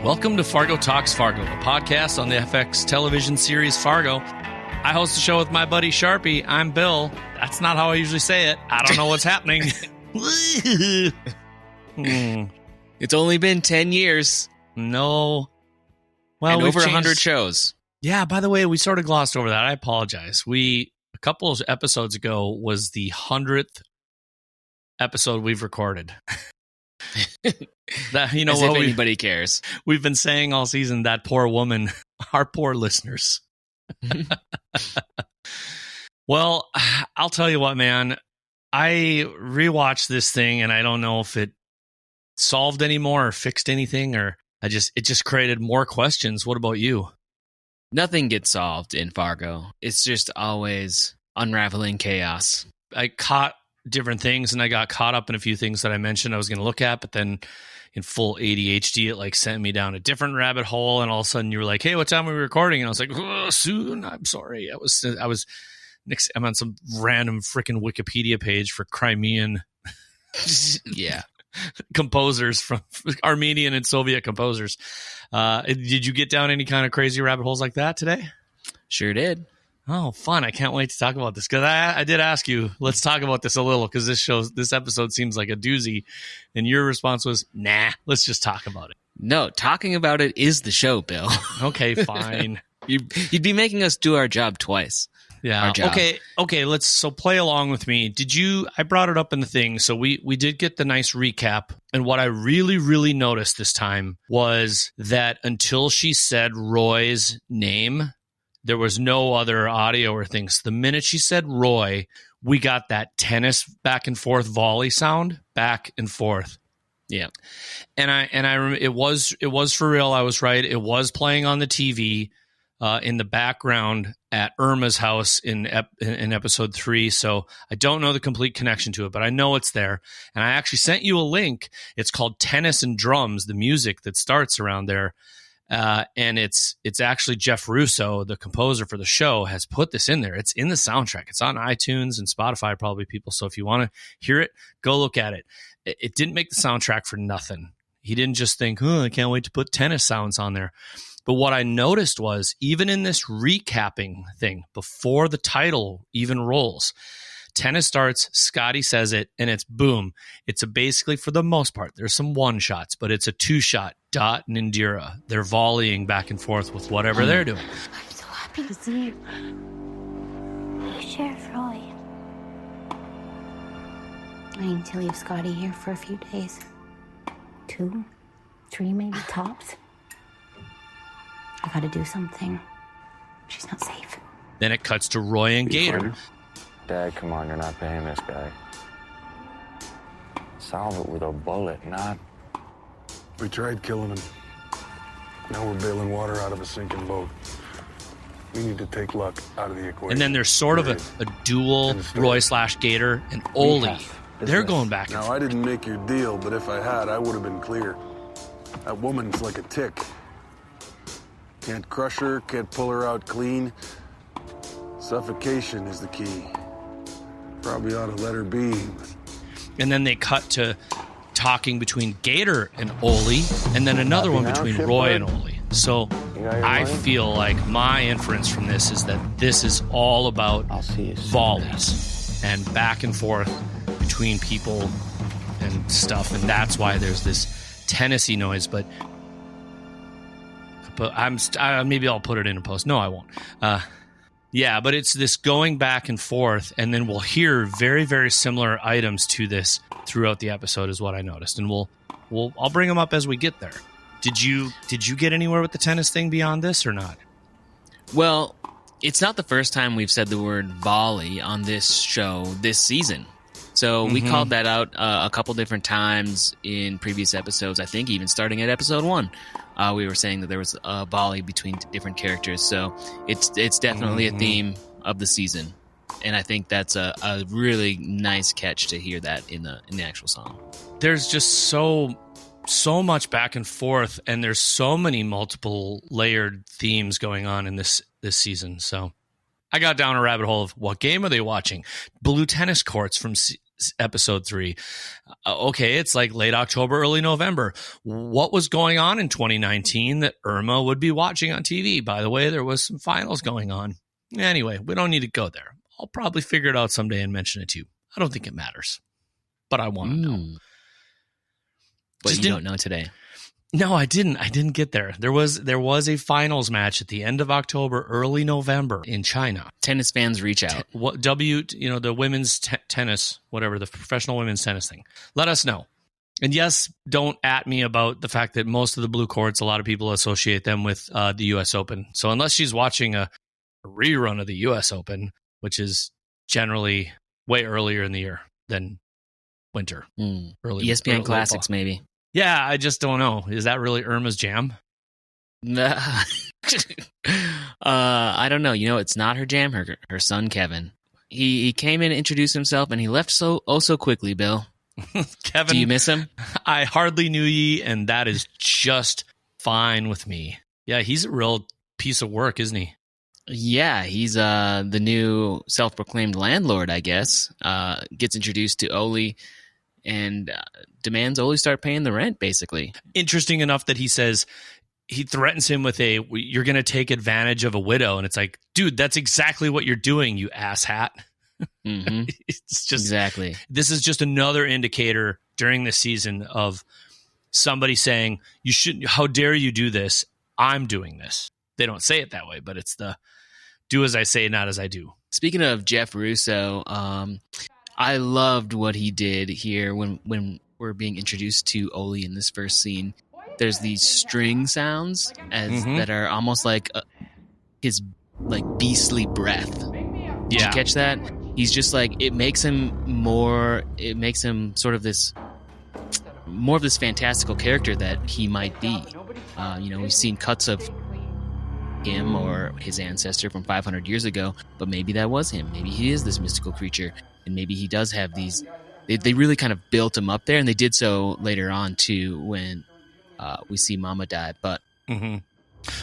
Welcome to Fargo Talks Fargo, a podcast on the FX television series Fargo. I host the show with my buddy Charpie. I'm Bill. That's not how I usually say it. I don't know what's happening. It's only been 10 years. No. Well, and over changed. 100 shows. Yeah, by the way, we sort of glossed over that. I apologize. A couple of episodes ago was the 100th episode we've recorded. That, you know, As if anybody cares. We've been saying all season, that poor woman, our poor listeners. Well, I'll tell you what, man. I rewatched this thing and I don't know if it solved any more or fixed anything, or it just created more questions. What about you? Nothing gets solved in Fargo. It's just always unraveling chaos. I caught different things and I got caught up in a few things that I mentioned I was going to look at, but then in full ADHD, it like sent me down a different rabbit hole, and all of a sudden you were like, "Hey, what time are we recording?" And I was like, "Soon." I'm sorry. I'm on some random freaking Wikipedia page for Crimean Yeah. composers, from Armenian and Soviet composers. Did you get down any kind of crazy rabbit holes like that today? Sure did. Oh, fun. I can't wait to talk about this, because I did ask you, let's talk about this a little, because this episode seems like a doozy, and your response was, nah, let's just talk about it. No, talking about it is the show, Bill. Okay, fine. You'd be making us do our job twice. Yeah. Our job. Okay. So play along with me. I brought it up in the thing. So we did get the nice recap. And what I really, really noticed this time was that until she said Roy's name, there was no other audio or things. The minute she said Roy, we got that tennis back and forth volley sound, back and forth. Yeah. And I remember it was for real. I was right. It was playing on the TV in the background at Irma's house in episode 3. So I don't know the complete connection to it, but I know it's there. And I actually sent you a link. It's called Tennis and Drums, the music that starts around there. And it's actually Jeff Russo, the composer for the show, has put this in there. It's in the soundtrack. It's on iTunes and Spotify, probably, people. So if you want to hear it, go look at it. It didn't make the soundtrack for nothing. He didn't just think, I can't wait to put tennis sounds on there. But what I noticed was, even in this recapping thing, before the title even rolls, tennis starts, Scotty says it, and it's boom. It's basically, for the most part, there's some one shots, but it's a 2-shot. Dot and Indira. They're volleying back and forth with whatever they're doing. I'm so happy to see you. You share Roy. I need to leave Scotty here for a few days. 2, 3 maybe tops. I gotta do something. She's not safe. Then it cuts to Roy and Gator. Dad, come on, you're not paying this guy. Solve it with a bullet, not... We tried killing him. Now we're bailing water out of a sinking boat. We need to take luck out of the equation. And then there's sort of a duel, Roy/Gator and Oli. They're going back and Now, forth. I didn't make your deal, but if I had, I would have been clear. That woman's like a tick. Can't crush her, can't pull her out clean. Suffocation is the key. Probably ought to let her be. And then they cut to talking between Gator and Oli, and then another one between Roy and Oli. So I feel like my inference from this is that this is all about volleys and back and forth between people and stuff, and that's why there's this tennis-y noise. But maybe I'll put it in a post. No, I won't. Yeah, but it's this going back and forth, and then we'll hear very, very similar items to this throughout the episode, is what I noticed, and I'll bring them up as we get there. Did you get anywhere with the tennis thing beyond this or not? Well, it's not the first time we've said the word volley on this show this season. So we called that out a couple different times in previous episodes. I think even starting at episode 1. We were saying that there was a volley between different characters, so it's definitely a theme of the season, and I think that's a really nice catch to hear that in the actual song. There's just so much back and forth, and there's so many multiple layered themes going on in this season. So I got down a rabbit hole of what game are they watching? Blue tennis courts from episode 3. Okay, it's like late October, early November. What was going on in 2019 that Irma would be watching on TV? By the way, there was some finals going on. Anyway, we don't need to go there. I'll probably figure it out someday and mention it to you. I don't think it matters, but I want to know. But you don't know today. No, I didn't. I didn't get there. There was a finals match at the end of October, early November in China. Tennis fans reach out. The women's tennis, whatever, the professional women's tennis thing. Let us know. And yes, don't at me about the fact that most of the blue courts, a lot of people associate them with the U.S. Open. So unless she's watching a rerun of the U.S. Open, which is generally way earlier in the year than winter. Early ESPN Classics, maybe. Yeah, I just don't know. Is that really Irma's jam? I don't know. It's not her jam. Her son, Kevin. He came in, introduced himself, and he left so quickly, Bill. Kevin. Do you miss him? I hardly knew ye, and that is just fine with me. Yeah, he's a real piece of work, isn't he? Yeah, he's the new self-proclaimed landlord, I guess. Gets introduced to Oli and demands Oli start paying the rent, basically. Interesting enough that he says he threatens him with you're going to take advantage of a widow. And it's like, dude, that's exactly what you're doing, you asshat. Mm-hmm. It's just exactly. This is just another indicator during this season of somebody saying, you shouldn't, how dare you do this? I'm doing this. They don't say it that way, but it's the do as I say, not as I do. Speaking of Jeff Russo, I loved what he did here when we're being introduced to Oli in this first scene. There's these string sounds that are almost like his beastly breath. Did you catch that? He's just like, it makes him sort of this more of this fantastical character that he might be. We've seen cuts of him or his ancestor from 500 years ago, but maybe that was him. Maybe he is this mystical creature, and maybe he does have these. They really kind of built him up there, and they did so later on too when we see Mama die. But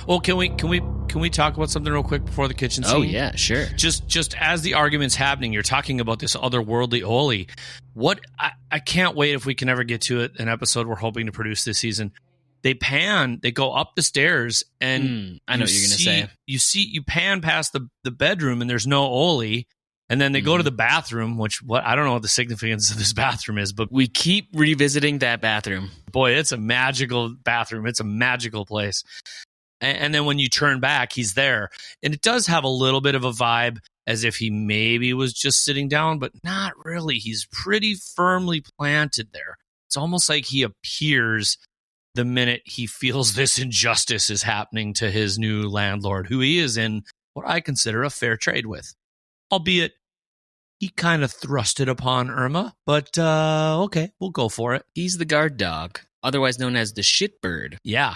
well, can we talk about something real quick before the kitchen scene? Oh yeah, sure. Just as the argument's happening, you're talking about this otherworldly Oli. What I can't wait if we can ever get to it. An episode we're hoping to produce this season. They go up the stairs, and I know what you're going to say. You pan past the bedroom, and there's no Oli, and then they go to the bathroom, I don't know what the significance of this bathroom is, but we keep revisiting that bathroom. Boy, it's a magical bathroom. It's a magical place. And then when you turn back, he's there, and it does have a little bit of a vibe as if he maybe was just sitting down, but not really. He's pretty firmly planted there. It's almost like he appears the minute he feels this injustice is happening to his new landlord, who he is in what I consider a fair trade with. Albeit, he kind of thrust it upon Irma, but okay, we'll go for it. He's the guard dog, otherwise known as the shitbird. Yeah.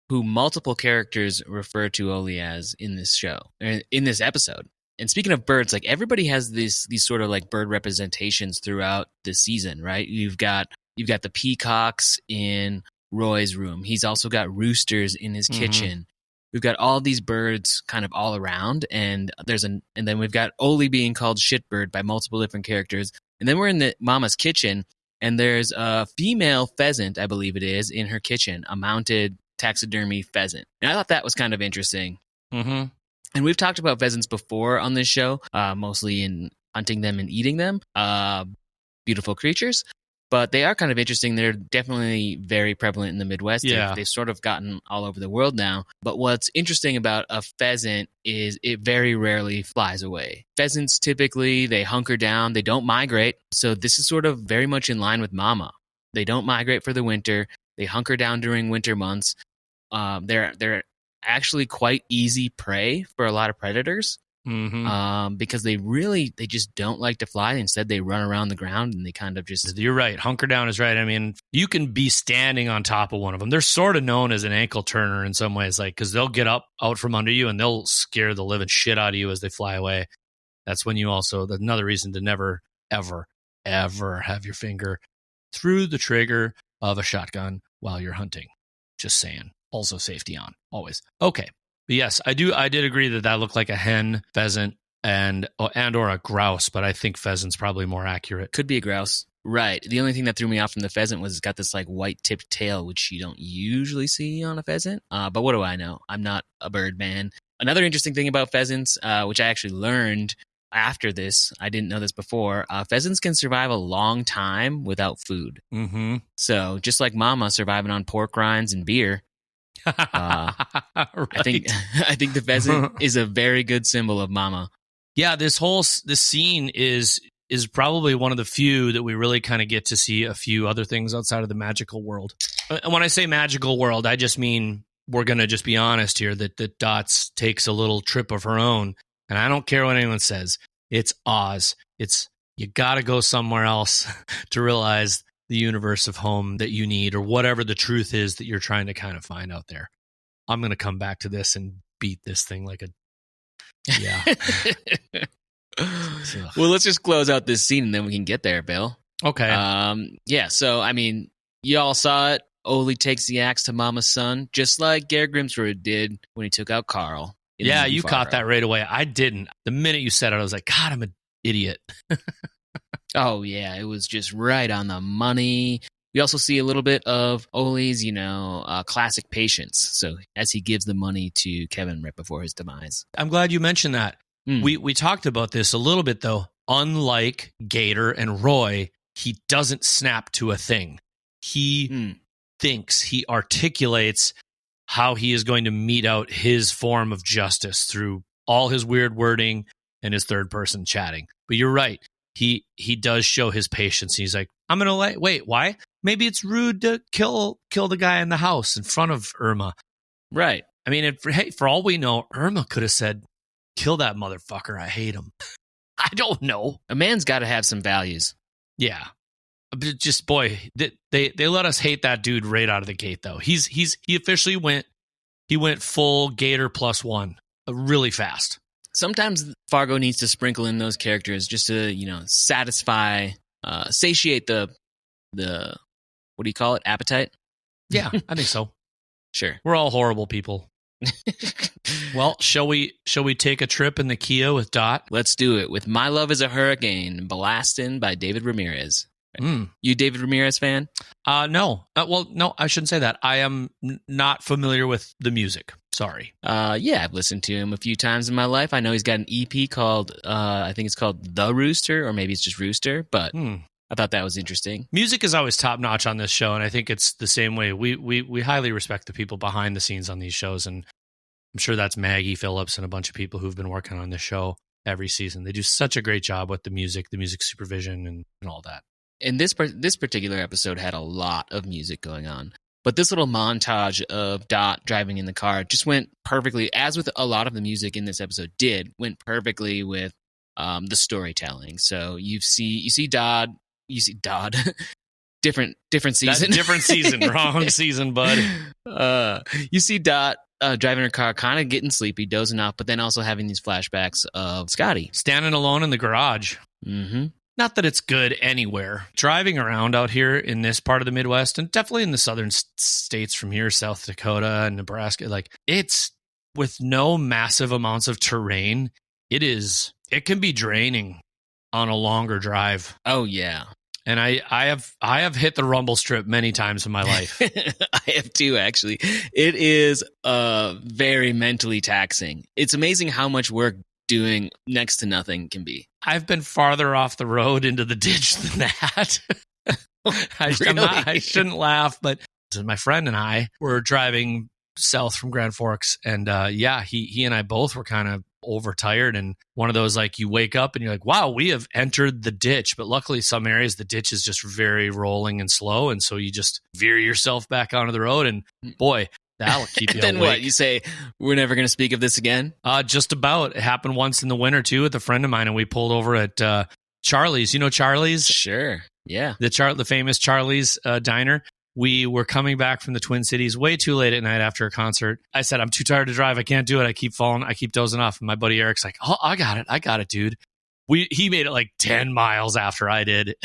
Who multiple characters refer to Oli as in this show, in this episode. And speaking of birds, like everybody has these sort of like bird representations throughout the season, right? You've got the peacocks in Roy's room. He's also got roosters in his kitchen. We've got all these birds kind of all around, and then we've got Oli being called shitbird by multiple different characters. And then we're in the mama's kitchen, and there's a female pheasant, I believe it is, in her kitchen, a mounted taxidermy pheasant. And I thought that was kind of interesting. And we've talked about pheasants before on this show, mostly in hunting them and eating them. Beautiful creatures. But they are kind of interesting. They're definitely very prevalent in the Midwest. Yeah. They've sort of gotten all over the world now. But what's interesting about a pheasant is it very rarely flies away. Pheasants typically, they hunker down. They don't migrate. So this is sort of very much in line with Mama. They don't migrate for the winter. They hunker down during winter months. They're actually quite easy prey for a lot of predators. Because they just don't like to fly. Instead, they run around the ground and they kind of just... You're right. Hunker down is right. I mean, you can be standing on top of one of them. They're sort of known as an ankle turner in some ways, like because they'll get up out from under you and they'll scare the living shit out of you as they fly away. That's when you also... Another reason to never, ever, ever have your finger through the trigger of a shotgun while you're hunting. Just saying. Also safety on. Always. Okay. But yes, I did agree that looked like a hen pheasant. or a grouse, but I think pheasant's probably more accurate. Could be a grouse. Right. The only thing that threw me off from the pheasant was it's got this like white tipped tail, which you don't usually see on a pheasant. But what do I know? I'm not a bird man. Another interesting thing about pheasants, which I actually learned after this, I didn't know this before, pheasants can survive a long time without food. Mm-hmm. So just like Mama surviving on pork rinds and beer, Right. I think the pheasant is a very good symbol of Mama. Yeah, this scene is probably one of the few that we really kind of get to see a few other things outside of the magical world. And when I say magical world, I just mean, we're going to just be honest here, that Dots takes a little trip of her own. And I don't care what anyone says. It's Oz. You got to go somewhere else to realize the universe of home that you need, or whatever the truth is that you're trying to kind of find out there. I'm going to come back to this and beat this thing like a... Yeah. Well, let's just close out this scene and then we can get there, Bill. Okay. Yeah, so, I mean, you all saw it. Ole takes the axe to Mama's son, just like Gerd Grimsrud did when he took out Carl. Yeah, you caught that right away. I didn't. The minute you said it, I was like, God, I'm an idiot. Oh, yeah, it was just right on the money. We also see a little bit of Ole's, classic patience. So as he gives the money to Kevin right before his demise. I'm glad you mentioned that. We talked about this a little bit, though. Unlike Gator and Roy, he doesn't snap to a thing. He thinks, he articulates how he is going to mete out his form of justice through all his weird wording and his third person chatting. But you're right. He does show his patience. He's like, I'm going to wait, why? Maybe it's rude to kill the guy in the house in front of Irma. Right. I mean, for all we know, Irma could have said, kill that motherfucker. I hate him. I don't know. A man's got to have some values. Yeah. But just, boy, they let us hate that dude right out of the gate, though. He officially went full Gator +1 really fast. Sometimes Fargo needs to sprinkle in those characters just to, satiate the what do you call it? Appetite? Yeah, I think so. Sure. We're all horrible people. Well, shall we take a trip in the Kia with Dot? Let's do it with My Love is a Hurricane, Blastin' by David Ramirez. You David Ramirez fan? No. No, I shouldn't say that. I am not familiar with the music. Sorry. Yeah, I've listened to him a few times in my life. I know he's got an EP called, I think it's called The Rooster, or maybe it's just Rooster, but I thought that was interesting. Music is always top notch on this show, and I think it's the same way. We highly respect the people behind the scenes on these shows, and I'm sure that's Maggie Phillips and a bunch of people who've been working on this show every season. They do such a great job with the music supervision, and all that. And this particular episode had a lot of music going on. But this little montage of Dot driving in the car just went perfectly, as with a lot of the music in this episode went perfectly with the storytelling. So you see Dodd, different season. That's a different season, wrong season, bud. You see Dot driving her car, kind of getting sleepy, dozing off, but then also having these flashbacks of Scotty. Standing alone in the garage. Mm-hmm. Not that it's good anywhere. Driving around out here in this part of the Midwest, and definitely in the southern states from here, South Dakota and Nebraska, like, it's with no massive amounts of terrain. It can be draining on a longer drive. Oh, yeah. And I have hit the rumble strip many times in my life. I have too, actually. It is very mentally taxing. It's amazing how much work doing next to nothing can be. I've been farther off the road into the ditch than that. I shouldn't laugh, but my friend and I were driving south from Grand Forks, and he and I both were kind of overtired, and one of those, like, you wake up and you're like, wow, we have entered the ditch. But luckily some areas the ditch is just very rolling and slow, and so you just veer yourself back onto the road, and boy, that'll keep you then awake. What, you say, we're never going to speak of this again? Just about. It happened once in the winter too with a friend of mine, and we pulled over at Charlie's. You know Charlie's? Sure. Yeah. The famous Charlie's diner. We were coming back from the Twin Cities way too late at night after a concert. I said, I'm too tired to drive. I can't do it. I keep dozing off. And my buddy Eric's like, oh, I got it, dude. He made it like 10 miles after I did.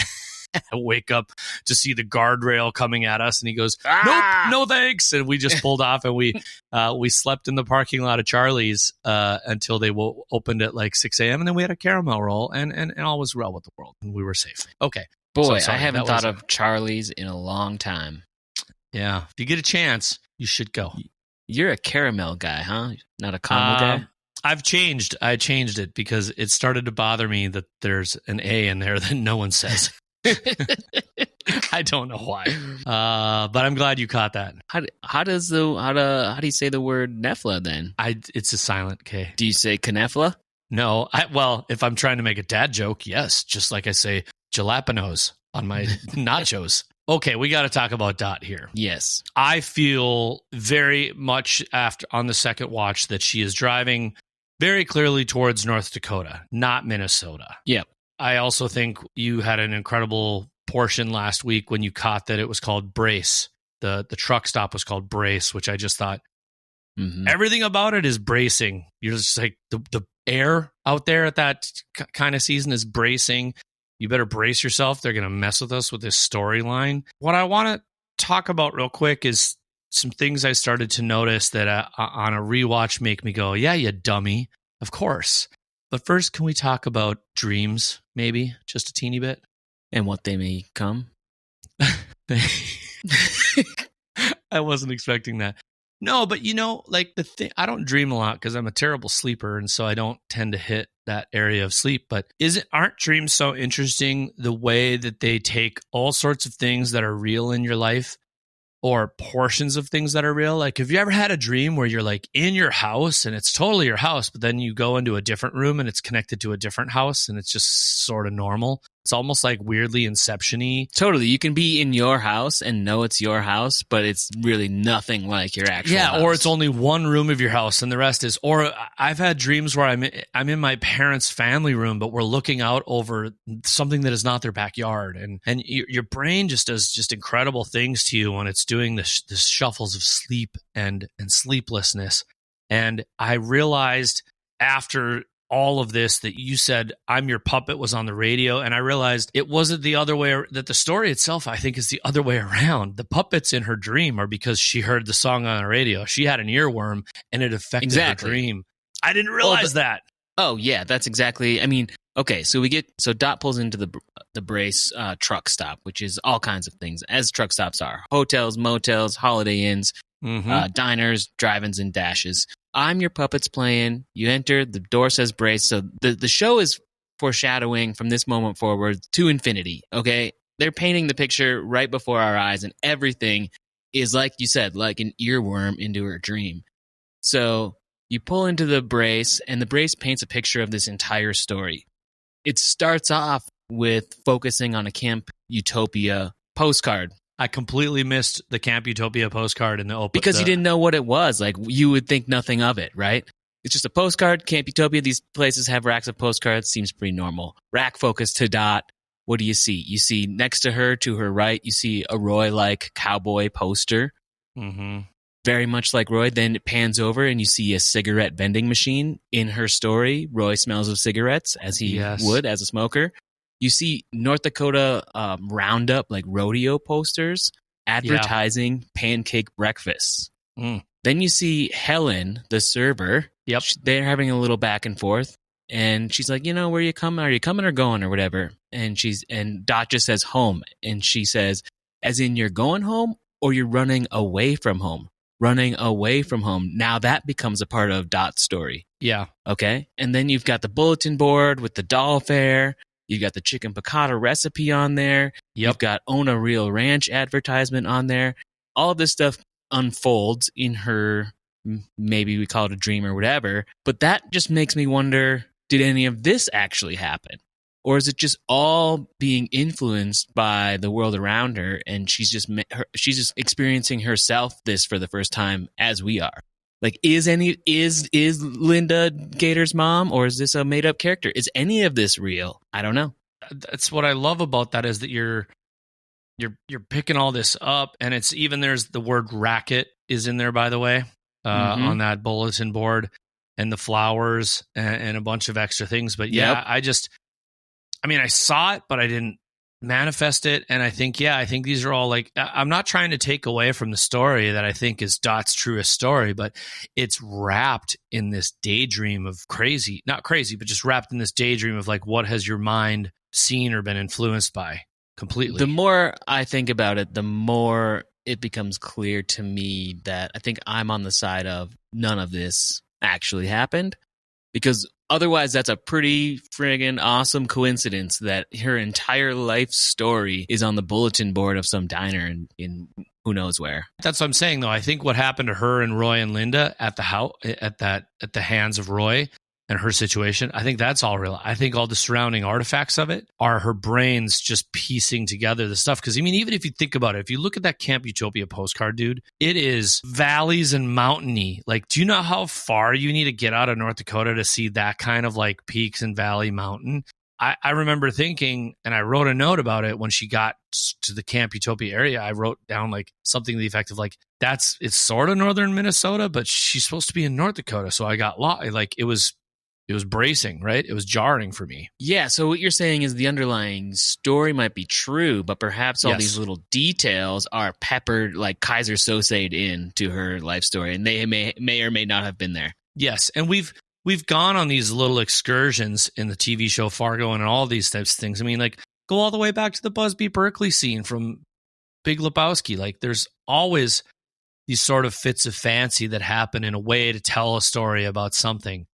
I wake up to see the guardrail coming at us, and he goes, "Nope, no thanks." And we just pulled off, and we slept in the parking lot of Charlie's until they opened at like 6 a.m. And then we had a caramel roll, and all was well with the world, and we were safe. Okay. Boy, So sorry, I haven't that thought was- of Charlie's in a long time. Yeah, if you get a chance, you should go. You're a caramel guy, huh? Not a caramel guy? I've changed. I changed it because it started to bother me that there's an A in there that no one says. I don't know why, but I'm glad you caught that. How do you say the word Nefla then? It's a silent K. Do you say Knefla? No, well, if I'm trying to make a dad joke, yes, just like I say jalapenos on my nachos. Okay, we got to talk about Dot here. Yes. I feel very much on the second watch that she is driving very clearly towards North Dakota, not Minnesota. Yep. I also think you had an incredible portion last week when you caught that it was called Brace. The truck stop was called Brace, which I just thought everything about it is bracing. You're just like the air out there at that kind of season is bracing. You better brace yourself. They're going to mess with us with this storyline. What I want to talk about real quick is some things I started to notice that on a rewatch make me go, yeah, you dummy. Of course. But first, can we talk about dreams, maybe? Just a teeny bit? And what they may come? I wasn't expecting that. No, but like the thing, I don't dream a lot because I'm a terrible sleeper, and so I don't tend to hit that area of sleep. But aren't dreams so interesting the way that they take all sorts of things that are real in your life or portions of things that are real? Like, have you ever had a dream where you're like in your house and it's totally your house, but then you go into a different room and it's connected to a different house and it's just sort of normal? It's almost like weirdly Inception-y. Totally. You can be in your house and know it's your house, but it's really nothing like your actual house. Or it's only one room of your house and the rest is... Or I've had dreams where I'm in my parents' family room, but we're looking out over something that is not their backyard. And your brain just does just incredible things to you when it's doing this shuffles of sleep and sleeplessness. And I realized after all of this that you said I'm Your Puppet was on the radio, and I realized it wasn't the other way, that the story itself I think is the other way around. The puppets in her dream are because she heard the song on the radio. She had an earworm and it affected her dream. I didn't realize that. Oh yeah, that's exactly. I mean, okay, so Dot pulls into the Brace truck stop, which is all kinds of things, as truck stops are: hotels, motels, Holiday Inns, diners, drive-ins, and dashes. I'm Your Puppet's playing. You enter, the door says Brace. So the show is foreshadowing from this moment forward to infinity, okay? They're painting the picture right before our eyes, and everything is, like you said, like an earworm into her dream. So you pull into the Brace, and the Brace paints a picture of this entire story. It starts off with focusing on a Camp Utopia postcard. I completely missed the Camp Utopia postcard in the open. Because you didn't know what it was. Like, you would think nothing of it, right? It's just a postcard. Camp Utopia, these places have racks of postcards. Seems pretty normal. Rack focus to Dot. What do you see? You see next to her, to her right, you see a Roy-like cowboy poster. Mm-hmm. Very much like Roy. Then it pans over and you see a cigarette vending machine. In her story, Roy smells of cigarettes, as he would as a smoker. You see North Dakota roundup, like rodeo posters, advertising pancake breakfasts. Then you see Helen, the server. Yep. They're having a little back and forth. And she's like, where are you coming? Are you coming or going or whatever? And Dot just says home. And she says, as in you're going home or you're running away from home? Running away from home. Now that becomes a part of Dot's story. Yeah. Okay. And then you've got the bulletin board with the doll fair. You've got the chicken piccata recipe on there. Yep. You've got Own a Real Ranch advertisement on there. All of this stuff unfolds in her, maybe we call it a dream or whatever. But that just makes me wonder, did any of this actually happen? Or is it just all being influenced by the world around her, and she's just experiencing herself this for the first time as we are? Like, is Linda Gator's mom, or is this a made up character? Is any of this real? I don't know. That's what I love about that, is that you're picking all this up, and it's even, there's the word racket is in there, by the way, on that bulletin board, and the flowers and a bunch of extra things. But yeah, I saw it, but I didn't manifest it. And I think these are all like, I'm not trying to take away from the story that I think is Dot's truest story, but it's wrapped in this daydream of not crazy, but just wrapped in this daydream of like, what has your mind seen or been influenced by completely? The more I think about it, the more it becomes clear to me that I think I'm on the side of none of this actually happened, because otherwise that's a pretty friggin' awesome coincidence that her entire life story is on the bulletin board of some diner in who knows where. That's what I'm saying, though. I think what happened to her and Roy and Linda at the house, at the hands of Roy and her situation, I think that's all real. I think all the surrounding artifacts of it are her brains just piecing together the stuff. Because, I mean, even if you think about it, if you look at that Camp Utopia postcard, dude, it is valleys and mountainy. Like, do you know how far you need to get out of North Dakota to see that kind of like peaks and valley mountain? I remember thinking, and I wrote a note about it when she got to the Camp Utopia area. I wrote down like something to the effect of like, it's sort of northern Minnesota, but she's supposed to be in North Dakota. So I got lost. Like, it was bracing, right? It was jarring for me. Yeah, so what you're saying is the underlying story might be true, but perhaps all these little details are peppered like Kaiser Sosa'd into her life story, and they may or may not have been there. Yes, and we've gone on these little excursions in the TV show Fargo and all these types of things. I mean, like, go all the way back to the Busby Berkeley scene from Big Lebowski. Like, there's always these sort of fits of fancy that happen in a way to tell a story about something.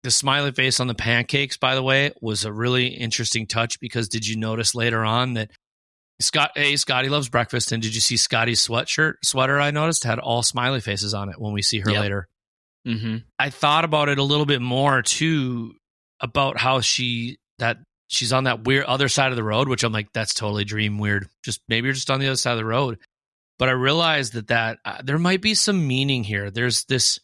The smiley face on the pancakes, by the way, was a really interesting touch, because did you notice later on that Scotty loves breakfast, and did you see Scotty's sweater I noticed had all smiley faces on it when we see her later? Mm-hmm. I thought about it a little bit more too, about how she's on that weird other side of the road, which I'm like, that's totally dream weird. Just maybe you're just on the other side of the road. But I realized that there might be some meaning here. There's this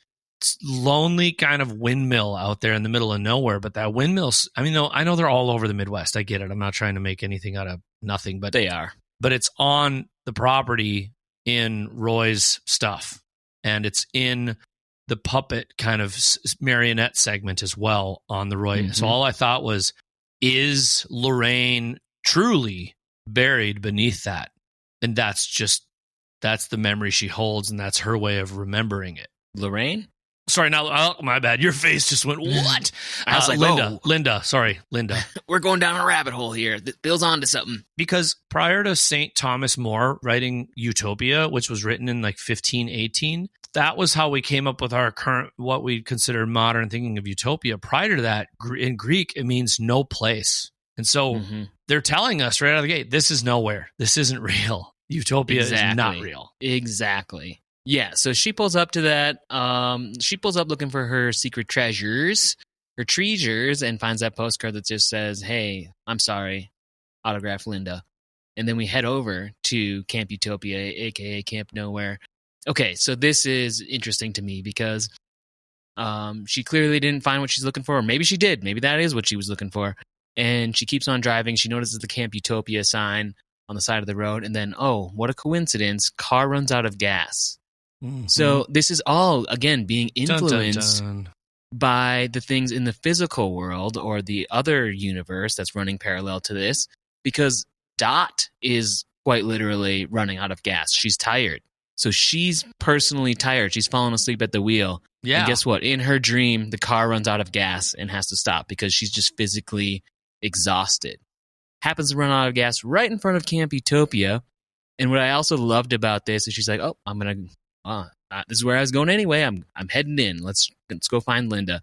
lonely kind of windmill out there in the middle of nowhere, but that windmill's, I mean, I know they're all over the Midwest. I get it. I'm not trying to make anything out of nothing, but they are. But it's on the property in Roy's stuff, and it's in the puppet kind of marionette segment as well on the Roy. Mm-hmm. So all I thought was, is Lorraine truly buried beneath that? And that's the memory she holds, and that's her way of remembering it. Lorraine? Sorry, my bad. Your face just went, what? I was like, Linda. We're going down a rabbit hole here. Bill's on to something. Because prior to St. Thomas More writing Utopia, which was written in like 1518, that was how we came up with our current, what we consider modern thinking of Utopia. Prior to that, in Greek, it means no place. And so they're telling us right out of the gate, this is nowhere. This isn't real. Utopia is not real. Exactly. Yeah, so she pulls up to that. She pulls up looking for her secret treasures, and finds that postcard that just says, "Hey, I'm sorry, autograph Linda." And then we head over to Camp Utopia, aka Camp Nowhere. Okay, so this is interesting to me because she clearly didn't find what she's looking for, or maybe she did. Maybe that is what she was looking for. And she keeps on driving. She notices the Camp Utopia sign on the side of the road, and then, oh, what a coincidence! Car runs out of gas. Mm-hmm. So this is all, again, being influenced by the things in the physical world or the other universe that's running parallel to this, because Dot is quite literally running out of gas. She's tired. So she's personally tired. She's fallen asleep at the wheel. Yeah. And guess what? In her dream, the car runs out of gas and has to stop because she's just physically exhausted. Happens to run out of gas right in front of Camp Utopia. And what I also loved about this is she's like, oh, this is where I was going anyway. I'm heading in. Let's go find Linda.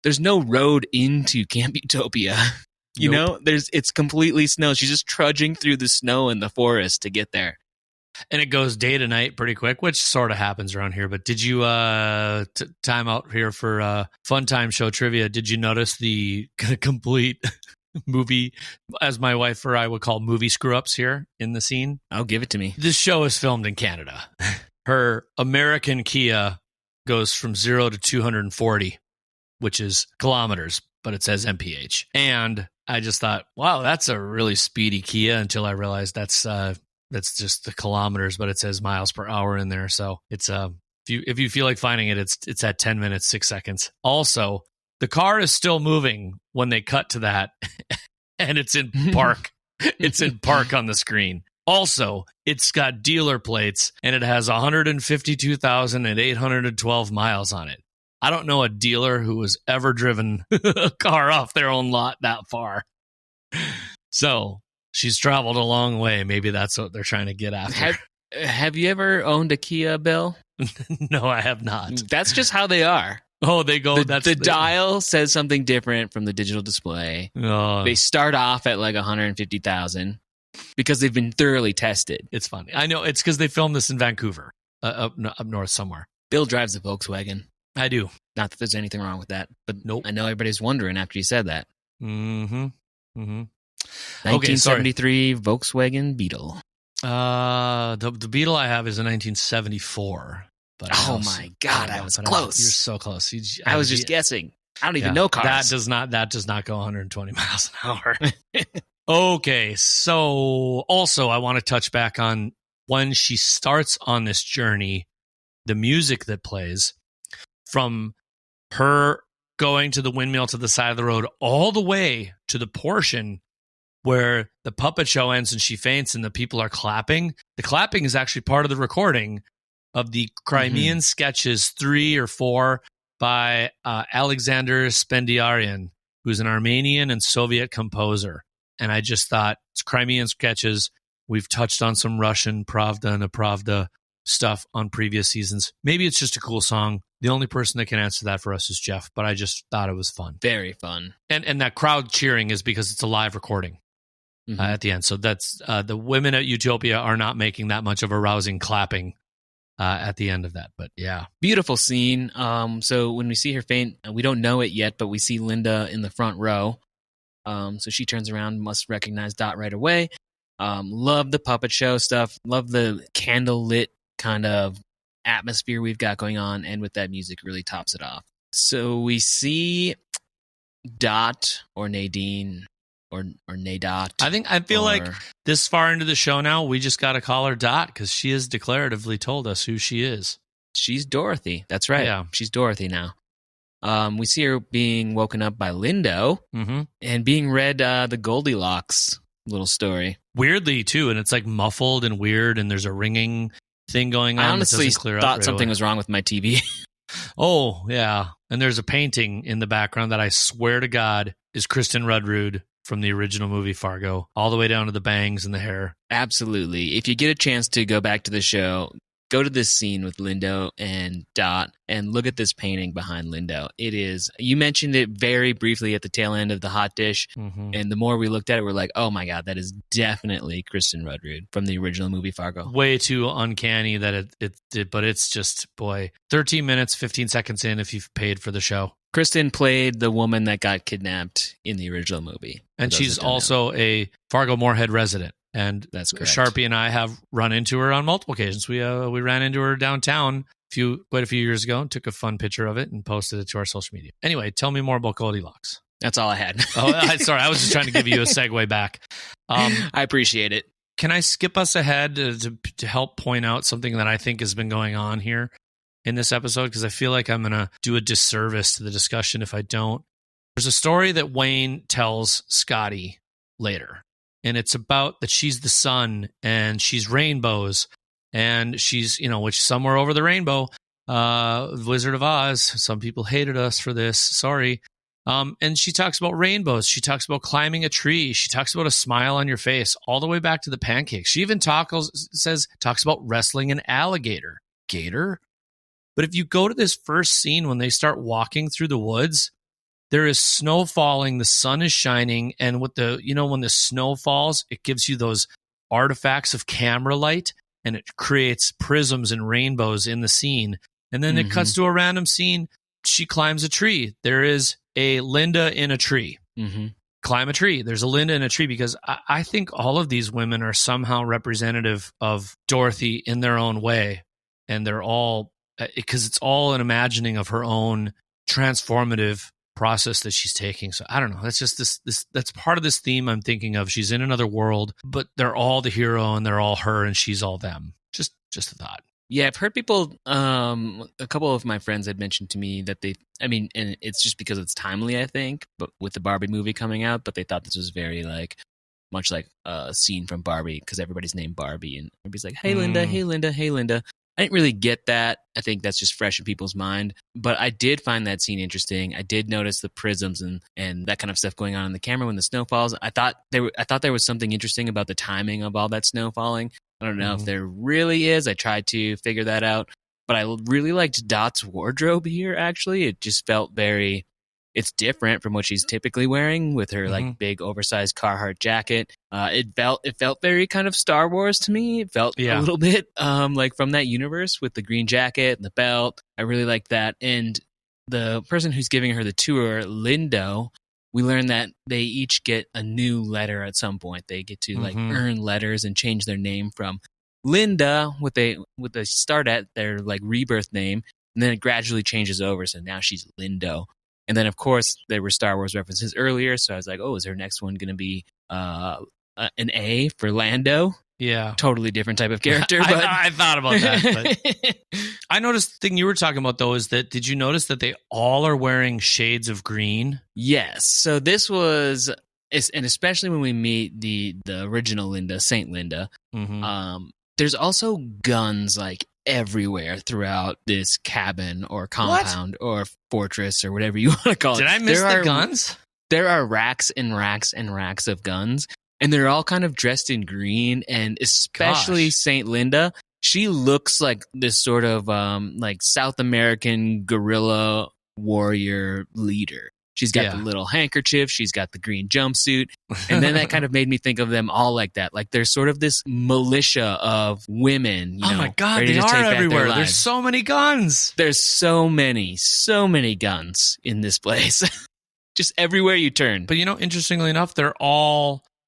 There's no road into Camp Utopia. You know, it's completely snow. She's just trudging through the snow in the forest to get there. And it goes day to night pretty quick, which sort of happens around here. But did you, time out here for Fun Time Show Trivia, did you notice the complete movie, as my wife or I would call movie screw-ups here in the scene? I'll give it to me. This show is filmed in Canada. Her American Kia goes from 0 to 240, which is kilometers, but it says MPH. And I just thought, wow, that's a really speedy Kia, until I realized that's just the kilometers, but it says miles per hour in there. So it's if you feel like finding it, it's at 10 minutes, 6 seconds. Also, the car is still moving when they cut to that, and it's in park. It's in park on the screen. Also, it's got dealer plates, and it has 152,812 miles on it. I don't know a dealer who has ever driven a car off their own lot that far. So she's traveled a long way. Maybe that's what they're trying to get after. Have you ever owned a Kia, Bill? No, I have not. That's just how they are. Oh, they go. The dial says something different from the digital display. They start off at like 150,000 because they've been thoroughly tested. It's funny. I know it's because they filmed this in Vancouver, up north somewhere. Bill drives a Volkswagen. I do. Not that there's anything wrong with that, but nope. I know everybody's wondering after you said that. Mm-hmm. Mm-hmm. 1973 Volkswagen Beetle. The Beetle I have is a 1974. But my God, I was close. You're so close. I was just guessing. I don't even know cars. That does not go 120 miles an hour. Okay, so also I want to touch back on when she starts on this journey, the music that plays from her going to the windmill to the side of the road all the way to the portion where the puppet show ends and she faints and the people are clapping. The clapping is actually part of the recording of the Crimean sketches 3 or 4 by Alexander Spendiarian, who's an Armenian and Soviet composer. And I just thought, it's Crimean sketches. We've touched on some Russian Pravda and Apravda stuff on previous seasons. Maybe it's just a cool song. The only person that can answer that for us is Jeff, but I just thought it was fun. Very fun. And that crowd cheering is because it's a live recording at the end. So that's the women at Utopia are not making that much of a rousing clapping at the end of that. But yeah. Beautiful scene. So when we see her faint, we don't know it yet, but we see Linda in the front row. So she turns around, must recognize Dot right away. Love the puppet show stuff. Love the candle-lit kind of atmosphere we've got going on, and with that music really tops it off. So we see Dot or Nadine or Nadot. I feel like this far into the show now, we just got to call her Dot because she has declaratively told us who she is. She's Dorothy. That's right. Yeah. She's Dorothy now. We see her being woken up by Lindo and being read the Goldilocks little story. Weirdly, too, and it's like muffled and weird, and there's a ringing thing going on. I honestly thought something away. Was wrong with my TV. Oh, yeah. And there's a painting in the background that I swear to God is Kristin Rudrüd from the original movie Fargo, all the way down to the bangs and the hair. Absolutely. If you get a chance to go back to the show, go to this scene with Lindo and Dot and look at this painting behind Lindo. It is, you mentioned it very briefly at the tail end of the hot dish. And the more we looked at it, we're like, oh my God, that is definitely Kristin Rudrüd from the original movie Fargo. Way too uncanny that it did, but it's just, boy, 13 minutes, 15 seconds in if you've paid for the show. Kristin played the woman that got kidnapped in the original movie. And she's also a Fargo Moorhead resident. And that's correct. Charpie and I have run into her on multiple occasions. We ran into her downtown quite a few years ago and took a fun picture of it and posted it to our social media. Anyway, tell me more about Goldilocks. That's all I had. Sorry, I was just trying to give you a segue back. I appreciate it. Can I skip us ahead to help point out something that I think has been going on here in this episode? Because I feel like I'm going to do a disservice to the discussion if I don't. There's a story that Wayne tells Scotty later. And it's about that she's the sun and she's rainbows and she's, which somewhere over the rainbow, Wizard of Oz. Some people hated us for this. Sorry. And she talks about rainbows. She talks about climbing a tree. She talks about a smile on your face all the way back to the pancakes. She even talks about wrestling an alligator. Gator? But if you go to this first scene when they start walking through the woods, there is snow falling, the sun is shining, and with when the snow falls, it gives you those artifacts of camera light, and it creates prisms and rainbows in the scene. And then it cuts to a random scene. She climbs a tree. There is a Linda in a tree. Climb a tree. There's a Linda in a tree because I think all of these women are somehow representative of Dorothy in their own way. And they're all, because it's all an imagining of her own transformative process that she's taking. So I don't know. That's just this that's part of this theme I'm thinking of. She's in another world, but they're all the hero and they're all her and she's all them. Just a thought. Yeah, I've heard people, a couple of my friends had mentioned to me that and it's just because it's timely, I think, but with the Barbie movie coming out, but they thought this was very much like a scene from Barbie, because everybody's named Barbie, and everybody's like, hey, Linda, hey, Linda, hey, Linda. I didn't really get that. I think that's just fresh in people's mind. But I did find that scene interesting. I did notice the prisms and that kind of stuff going on in the camera when the snow falls. I thought there was something interesting about the timing of all that snow falling. I don't know if there really is. I tried to figure that out. But I really liked Dot's wardrobe here, actually. It just felt it's different from what she's typically wearing with her like big oversized Carhartt jacket. It felt very kind of Star Wars to me. It felt a little bit like from that universe with the green jacket and the belt. I really liked that. And the person who's giving her the tour, Lindo, we learned that they each get a new letter at some point. They get to like earn letters and change their name from Linda, what they start at their like rebirth name, and then it gradually changes over. So now she's Lindo. And then, of course, there were Star Wars references earlier, so I was like, oh, is her next one going to be an A for Lando? Yeah. Totally different type of character. But I thought about that. But I noticed the thing you were talking about, though, is that did you notice that they all are wearing shades of green? Yes. So this was, and especially when we meet the original Linda, Saint Linda, there's also guns like everywhere throughout this cabin or compound or fortress or whatever you want to call it. Did I miss the guns? There are racks and racks and racks of guns, and they're all kind of dressed in green, and especially Saint Linda, she looks like this sort of like South American guerrilla warrior leader. She's got the little handkerchief. She's got the green jumpsuit. And then that kind of made me think of them all like that. Like there's sort of this militia of women. Oh my God, they are everywhere. There's so many guns. There's so many guns in this place. Just everywhere you turn. But interestingly enough, they're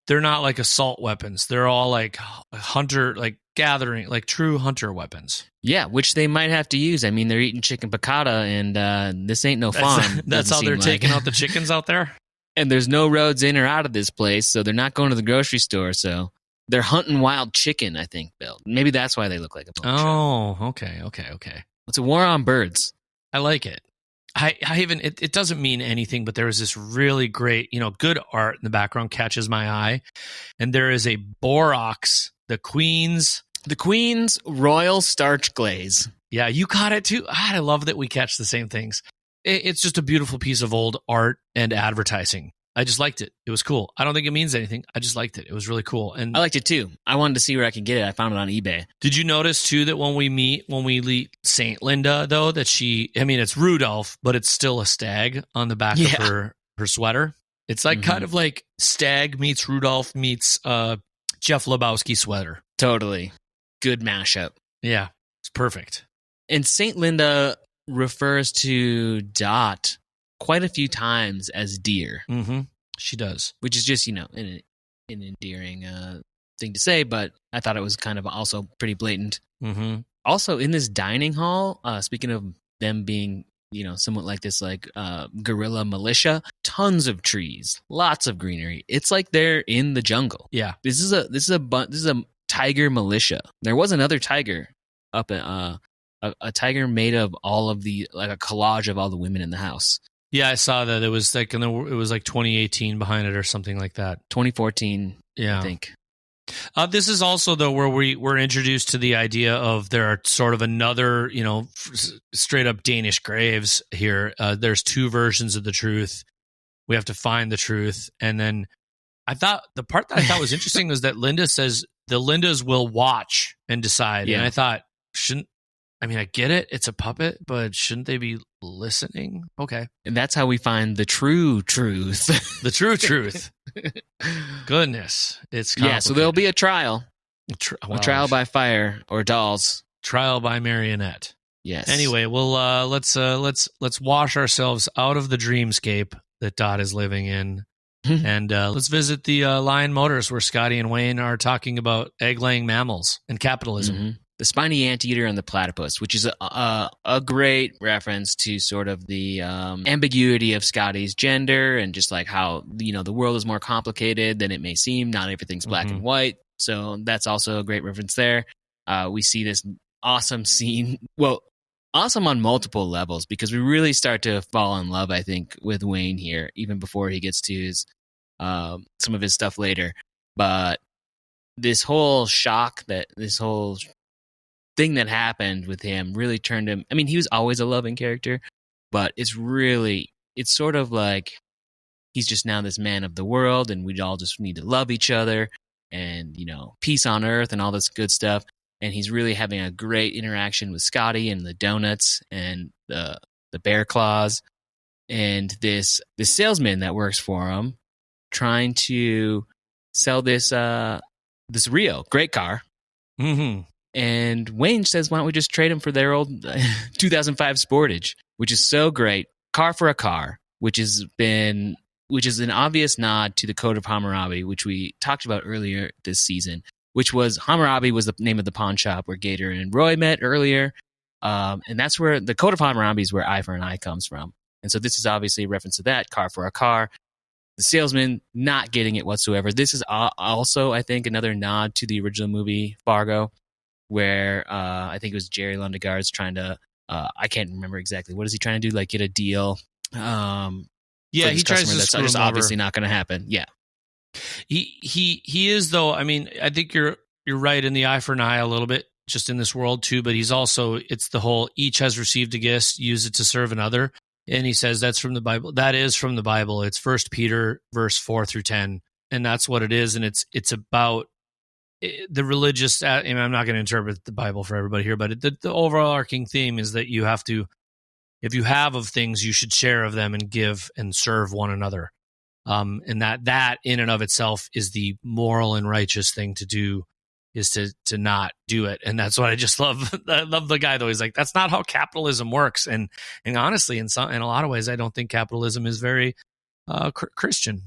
not like assault weapons. They're all like hunter, like gathering, like true hunter weapons. Yeah, which they might have to use. I mean, they're eating chicken piccata, and this ain't no fun. That's how they're taking out the chickens out there? And there's no roads in or out of this place, so they're not going to the grocery store, so they're hunting wild chicken, I think, Bill. Maybe that's why they look like a bunch. Oh, okay. It's a war on birds. I like it. It doesn't mean anything, but there is this really great, good art in the background catches my eye. And there is a Borox, the Queen's Royal Starch Glaze. Yeah, you caught it too. I love that we catch the same things. It's just a beautiful piece of old art and advertising. I just liked it. It was cool. I don't think it means anything. I just liked it. It was really cool. And I liked it too. I wanted to see where I could get it. I found it on eBay. Did you notice too that when we meet Saint Linda, though, that it's Rudolph, but it's still a stag on the back of her sweater? It's like kind of like stag meets Rudolph meets Jeff Lebowski sweater. Totally. Good mashup. Yeah, it's perfect. And Saint Linda refers to Dot quite a few times as dear. Mm-hmm. She does. Which is just, an endearing thing to say, but I thought it was kind of also pretty blatant. Mm-hmm. Also, in this dining hall, speaking of them being, somewhat like this guerrilla militia, tons of trees, lots of greenery. It's like they're in the jungle. Yeah. This is a tiger militia. There was another tiger up at a tiger made of all of the, like a collage of all the women in the house. Yeah, I saw that. It was like 2018 behind it or something like that. 2014, I think. This is also, though, where we're introduced to the idea of there are sort of another, straight up Danish graves here. There's two versions of the truth. We have to find the truth. And then I thought the part that I thought was interesting was that Linda says the Lindas will watch and decide. Yeah. And I thought, I get it. It's a puppet, but shouldn't they be listening? Okay. And that's how we find the true truth. The true truth. Goodness. It's complicated. Yeah, so there'll be a trial. A trial by fire or dolls. Trial by marionette. Yes. Anyway, we'll let's wash ourselves out of the dreamscape that Dot is living in. And let's visit the Lion Motors where Scotty and Wayne are talking about egg-laying mammals and capitalism. Mm-hmm. The spiny anteater and the platypus, which is a great reference to sort of the ambiguity of Scotty's gender and just like how, the world is more complicated than it may seem. Not everything's black and white. So that's also a great reference there. We see this awesome scene. Well, awesome on multiple levels because we really start to fall in love, I think, with Wayne here, even before he gets to his some of his stuff later. But this whole thing that happened with him really turned him. I mean, he was always a loving character, but it's sort of like he's just now this man of the world, and we all just need to love each other and, peace on earth and all this good stuff. And he's really having a great interaction with Scotty and the donuts and the bear claws and this salesman that works for him, trying to sell this Rio, great car. Mm-hmm. And Wayne says, why don't we just trade him for their old 2005 Sportage, which is so great. Car for a car, which is an obvious nod to the Code of Hammurabi, which we talked about earlier this season, which was Hammurabi was the name of the pawn shop where Gator and Roy met earlier. And that's where the Code of Hammurabi is where eye for an eye comes from. And so this is obviously a reference to that, car for a car. The salesman not getting it whatsoever. This is also, I think, another nod to the original movie Fargo, where I think it was Jerry Lundegaard's trying to, I can't remember exactly. What is he trying to do? Like get a deal? Yeah, he tries to that's screw just him obviously over. not going to happen. Yeah. He is, though. I mean, I think you're right in the eye for an eye a little bit, just in this world too. But he's also, it's the whole each has received a gift, use it to serve another. And he says that's from the Bible. That is from the Bible. It's 1 Peter verse 4-10, and that's what it is. And it's about the religious. And I'm not going to interpret the Bible for everybody here, but the overarching theme is that you have to, if you have of things, you should share of them and give and serve one another. And that in and of itself is the moral and righteous thing to do, is to not do it. And that's what I just love. I love the guy though. He's like, that's not how capitalism works. And honestly, in a lot of ways, I don't think capitalism is very Christian.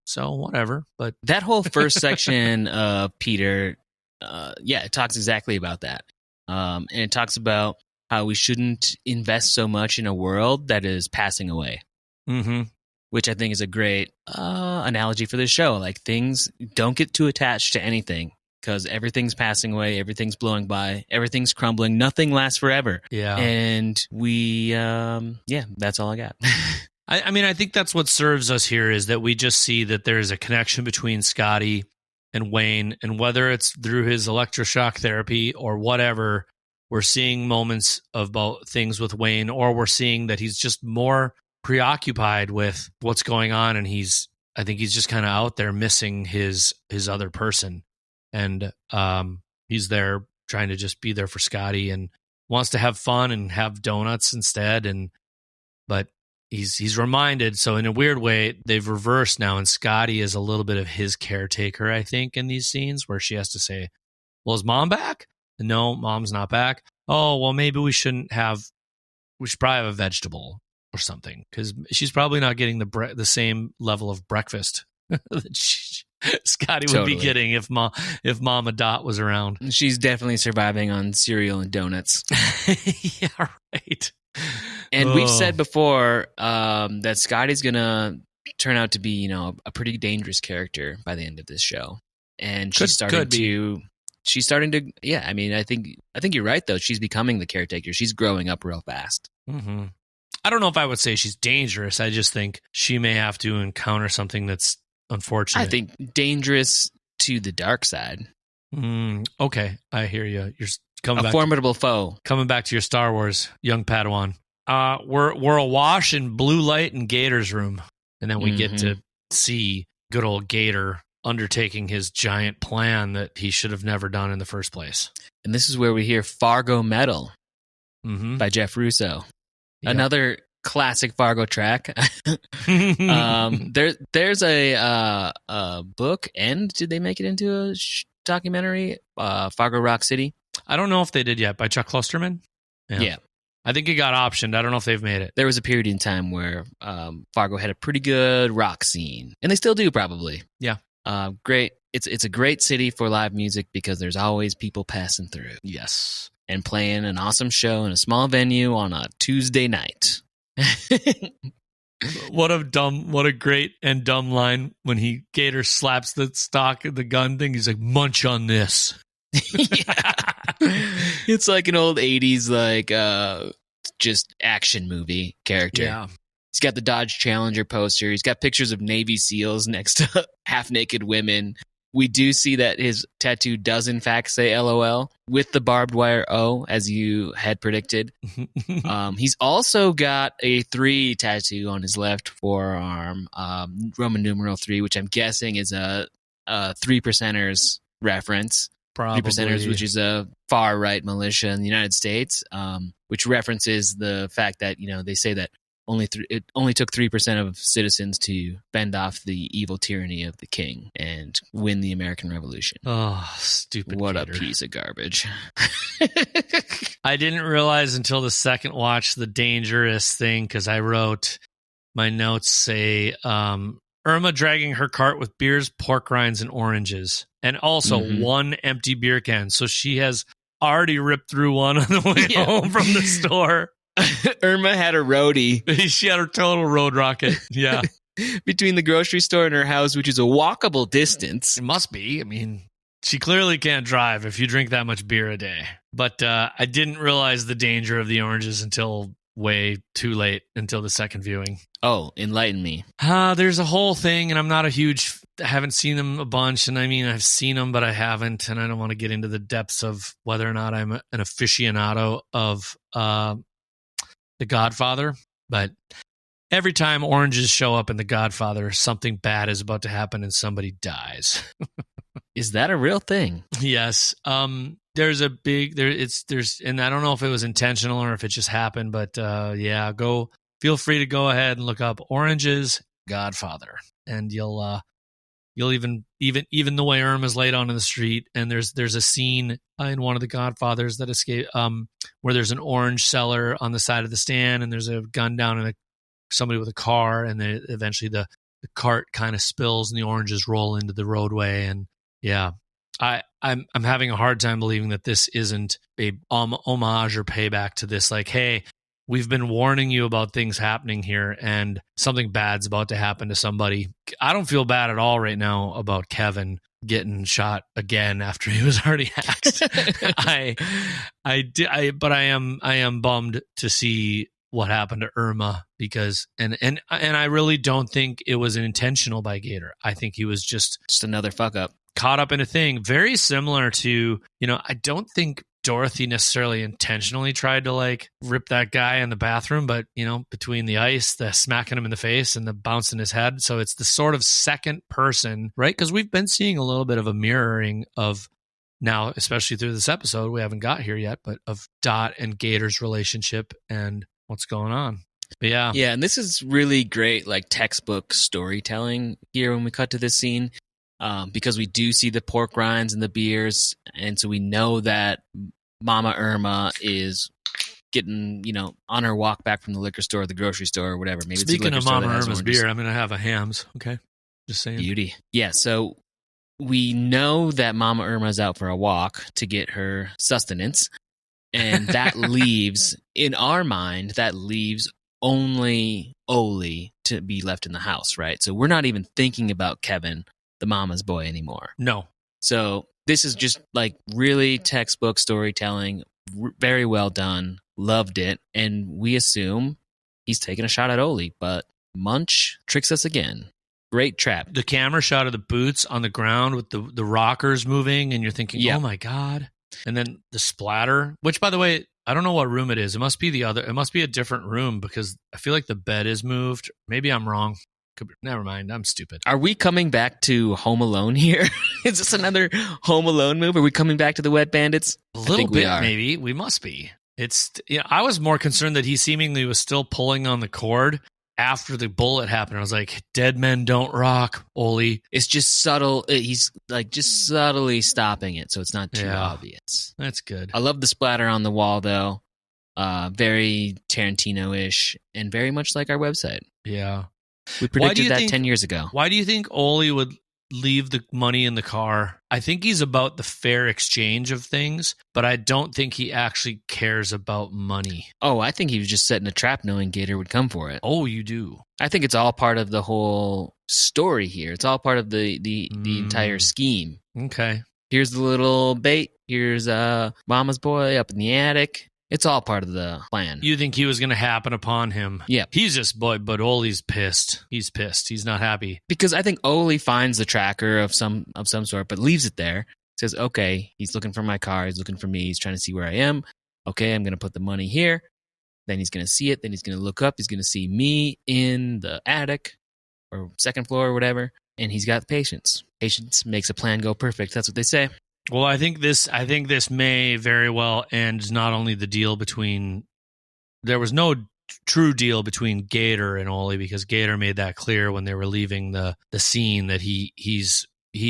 So whatever. But that whole first section of Peter, it talks exactly about that. And it talks about how we shouldn't invest so much in a world that is passing away. Mm-hmm. Which I think is a great analogy for this show. Like, things don't get too attached to anything, because everything's passing away, everything's blowing by, everything's crumbling, nothing lasts forever. Yeah. And we, that's all I got. I mean, I think that's what serves us here, is that we just see that there's a connection between Scotty and Wayne, and whether it's through his electroshock therapy or whatever, we're seeing moments about things with Wayne, or we're seeing that he's just more preoccupied with what's going on, and I think he's just kind of out there missing his other person, and he's there trying to just be there for Scotty and wants to have fun and have donuts instead, but he's reminded. So in a weird way, they've reversed now, and Scotty is a little bit of his caretaker, I think, in these scenes where she has to say, well, is mom back? No, mom's not back. Oh, well, maybe we should probably have a vegetable or something, because she's probably not getting the same level of breakfast that Scotty would be getting if Mama Dot was around. She's definitely surviving on cereal and donuts. Yeah, right. And we've said before that Scotty's gonna turn out to be, a pretty dangerous character by the end of this show, and she's starting to. Yeah, I mean, I think you're right though. She's becoming the caretaker. She's growing up real fast. Mm-hmm. I don't know if I would say she's dangerous. I just think she may have to encounter something that's unfortunate. I think dangerous to the dark side. Okay, I hear you. You're coming a formidable foe. Coming back to your Star Wars, young Padawan. We're awash in blue light in Gator's room, and then we get to see good old Gator undertaking his giant plan that he should have never done in the first place. And this is where we hear Fargo Metal by Jeff Russo. Yep. Another classic Fargo track. There's a book, and did they make it into a documentary? Fargo Rock City? I don't know if they did yet, by Chuck Klosterman. Yeah. I think it got optioned. I don't know if they've made it. There was a period in time where Fargo had a pretty good rock scene, and they still do probably. Yeah. Great. It's a great city for live music because there's always people passing through. Yes. And playing an awesome show in a small venue on a Tuesday night. What a great and dumb line when Gator slaps the stock of the gun thing. He's like, munch on this. It's like an old 80s just action movie character. Yeah. He's got the Dodge Challenger poster. He's got pictures of Navy SEALs next to half-naked women We do see that his tattoo does in fact say LOL with the barbed wire O, as you had predicted. He's also got a 3 tattoo on his left forearm, Roman numeral 3, which I'm guessing is a 3%ers reference. Probably. 3%ers, which is a far-right militia in the United States, which references the fact that, they say that it only took 3% of citizens to fend off the evil tyranny of the king and win the American Revolution. Oh, stupid What Gator. a piece of garbage. I didn't realize until the second watch the dangerous thing, because I wrote, my notes say, Irma dragging her cart with beers, pork rinds, and oranges. And also 1 empty beer can. So she has already ripped through one on the way home from the store. Irma had a roadie. She had her total road rocket. Yeah. Between the grocery store and her house, which is a walkable distance. It must be. I mean, she clearly can't drive if you drink that much beer a day. But I didn't realize the danger of the oranges until way too late, until the second viewing. Oh, enlighten me. There's a whole thing, and I'm not I haven't seen them a bunch, and I mean, I've seen them, but I haven't, and I don't want to get into the depths of whether or not I'm an aficionado of The Godfather, but every time oranges show up in The Godfather, something bad is about to happen and somebody dies. Is that a real thing? Yes. There's a big and I don't know if it was intentional or if it just happened, but feel free to go ahead and look up oranges Godfather, and you'll even the way Irma's laid on in the street, and there's a scene in one of the Godfathers that escape where there's an orange seller on the side of the stand, and there's a gun down and somebody with a car, and then eventually the cart kind of spills and the oranges roll into the roadway, and I'm having a hard time believing that this isn't a homage or payback to this. Like, hey, we've been warning you about things happening here, and something bad's about to happen to somebody. I don't feel bad at all right now about Kevin getting shot again after he was already axed. But I am bummed to see what happened to Irma, because and I really don't think it was intentional by Gator. I think he was just another fuck up, caught up in a thing very similar to, I don't think Dorothy necessarily intentionally tried to like rip that guy in the bathroom, but between the ice, the smacking him in the face, and the bouncing his head. So it's the sort of second person, right? Because we've been seeing a little bit of a mirroring of now, especially through this episode, we haven't got here yet, but of Dot and Gator's relationship and what's going on. But yeah. And this is really great, like textbook storytelling here when we cut to this scene. Because we do see the pork rinds and the beers, and so we know that Mama Irma is getting, on her walk back from the liquor store, the grocery store, or whatever. Maybe Speaking it's of Mama Irma's beer, I'm going to have a Hams. Okay, just saying. Beauty. Yeah, so we know that Mama Irma's out for a walk to get her sustenance, and that leaves, in our mind, only Oli to be left in the house, right? So we're not even thinking about Kevin, the mama's boy, anymore. No. So this is just like really textbook storytelling, very well done, loved it, and we assume he's taking a shot at Oli, but Munch tricks us again. Great trap. The camera shot of the boots on the ground with the rockers moving, and you're thinking, oh my God. And then the splatter, which, by the way, I don't know what room it is. It must be it must be a different room, because I feel like the bed is moved. Maybe I'm wrong. Never mind. I'm stupid. Are we coming back to Home Alone here? Is this another Home Alone move? Are we coming back to the Wet Bandits? A little bit, maybe. We must be. It's. I was more concerned that he seemingly was still pulling on the cord after the bullet happened. I was like, dead men don't rock, Oli. It's just subtle. He's like just subtly stopping it, so it's not too obvious. That's good. I love the splatter on the wall, though. Very Tarantino-ish, and very much like our website. Yeah. We predicted that 10 years ago. Why do you think Oli would leave the money in the car? I think he's about the fair exchange of things, but I don't think he actually cares about money. Oh, I think he was just setting a trap knowing Gator would come for it. Oh, you do? I think it's all part of the whole story here. It's all part of the entire scheme. Okay. Here's the little bait. Here's Mama's boy up in the attic. It's all part of the plan. You think he was going to happen upon him? Yeah. He's just, but Oli's pissed. He's pissed. He's not happy. Because I think Oli finds the tracker of some sort, but leaves it there. Says, okay, he's looking for my car. He's looking for me. He's trying to see where I am. Okay, I'm going to put the money here. Then he's going to see it. Then he's going to look up. He's going to see me in the attic or second floor or whatever. And he's got patience. Patience makes a plan go perfect. That's what they say. Well, I think this may very well end not only the deal between. There was no true deal between Gator and Oli because Gator made that clear when they were leaving the scene that he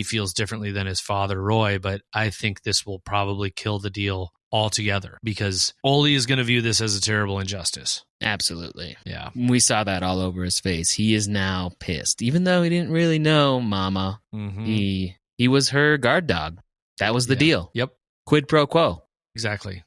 feels differently than his father Roy. But I think this will probably kill the deal altogether because Oli is going to view this as a terrible injustice. Absolutely. Yeah. We saw that all over his face. He is now pissed. Even though he didn't really know Mama, he was her guard dog. That was the deal. Yep. Quid pro quo. Exactly.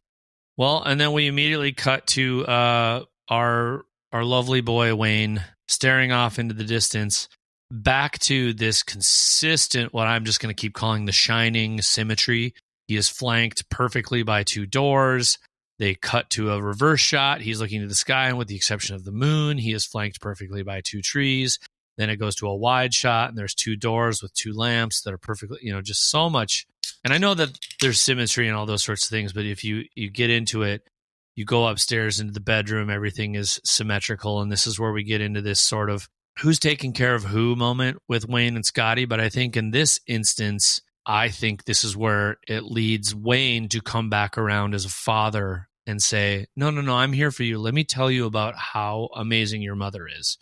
Well, and then we immediately cut to our lovely boy Wayne staring off into the distance, back to this consistent, what I'm just going to keep calling the shining symmetry. He is flanked perfectly by two doors. They cut to a reverse shot. He's looking to the sky, and with the exception of the moon, he is flanked perfectly by two trees. Then it goes to a wide shot, and there's two doors with two lamps that are perfectly, just so much. And I know that there's symmetry and all those sorts of things, but if you get into it, you go upstairs into the bedroom, everything is symmetrical, and this is where we get into this sort of who's taking care of who moment with Wayne and Scotty. But I think in this instance, I think this is where it leads Wayne to come back around as a father and say, no, I'm here for you. Let me tell you about how amazing your mother is.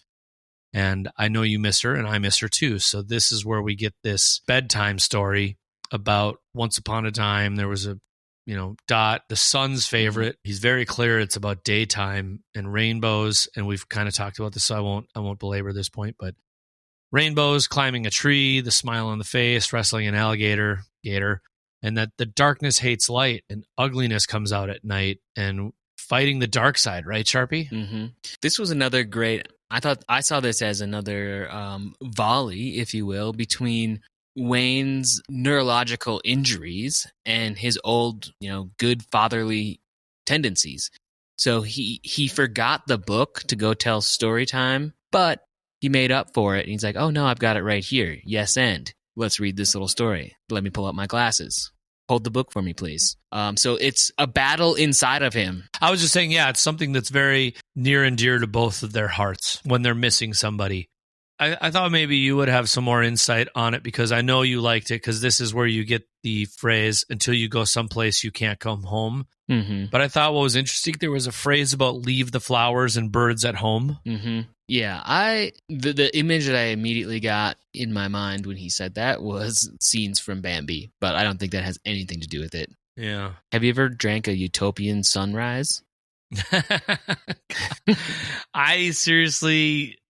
And I know you miss her, and I miss her too. So this is where we get this bedtime story about once upon a time there was a, Dot, the son's favorite. He's very clear it's about daytime and rainbows, and we've kind of talked about this, so I won't belabor this point, but rainbows, climbing a tree, the smile on the face, wrestling an alligator, Gator, and that the darkness hates light and ugliness comes out at night and fighting the dark side, right, Charpie? Mm-hmm. This was another great. I saw this as another volley, if you will, between Wayne's neurological injuries and his old, good fatherly tendencies. So he forgot the book to go tell story time, but he made up for it. And he's like, oh, no, I've got it right here. Yes, and let's read this little story. Let me pull up my glasses. Hold the book for me, please. So it's a battle inside of him. I was just saying, it's something that's very near and dear to both of their hearts when they're missing somebody. I thought maybe you would have some more insight on it because I know you liked it because this is where you get the phrase, until you go someplace you can't come home. Mm-hmm. But I thought what was interesting, there was a phrase about leave the flowers and birds at home. Mm-hmm. Yeah, the image that I immediately got in my mind when he said that was scenes from Bambi, but I don't think that has anything to do with it. Yeah. Have you ever drank a utopian sunrise? I seriously...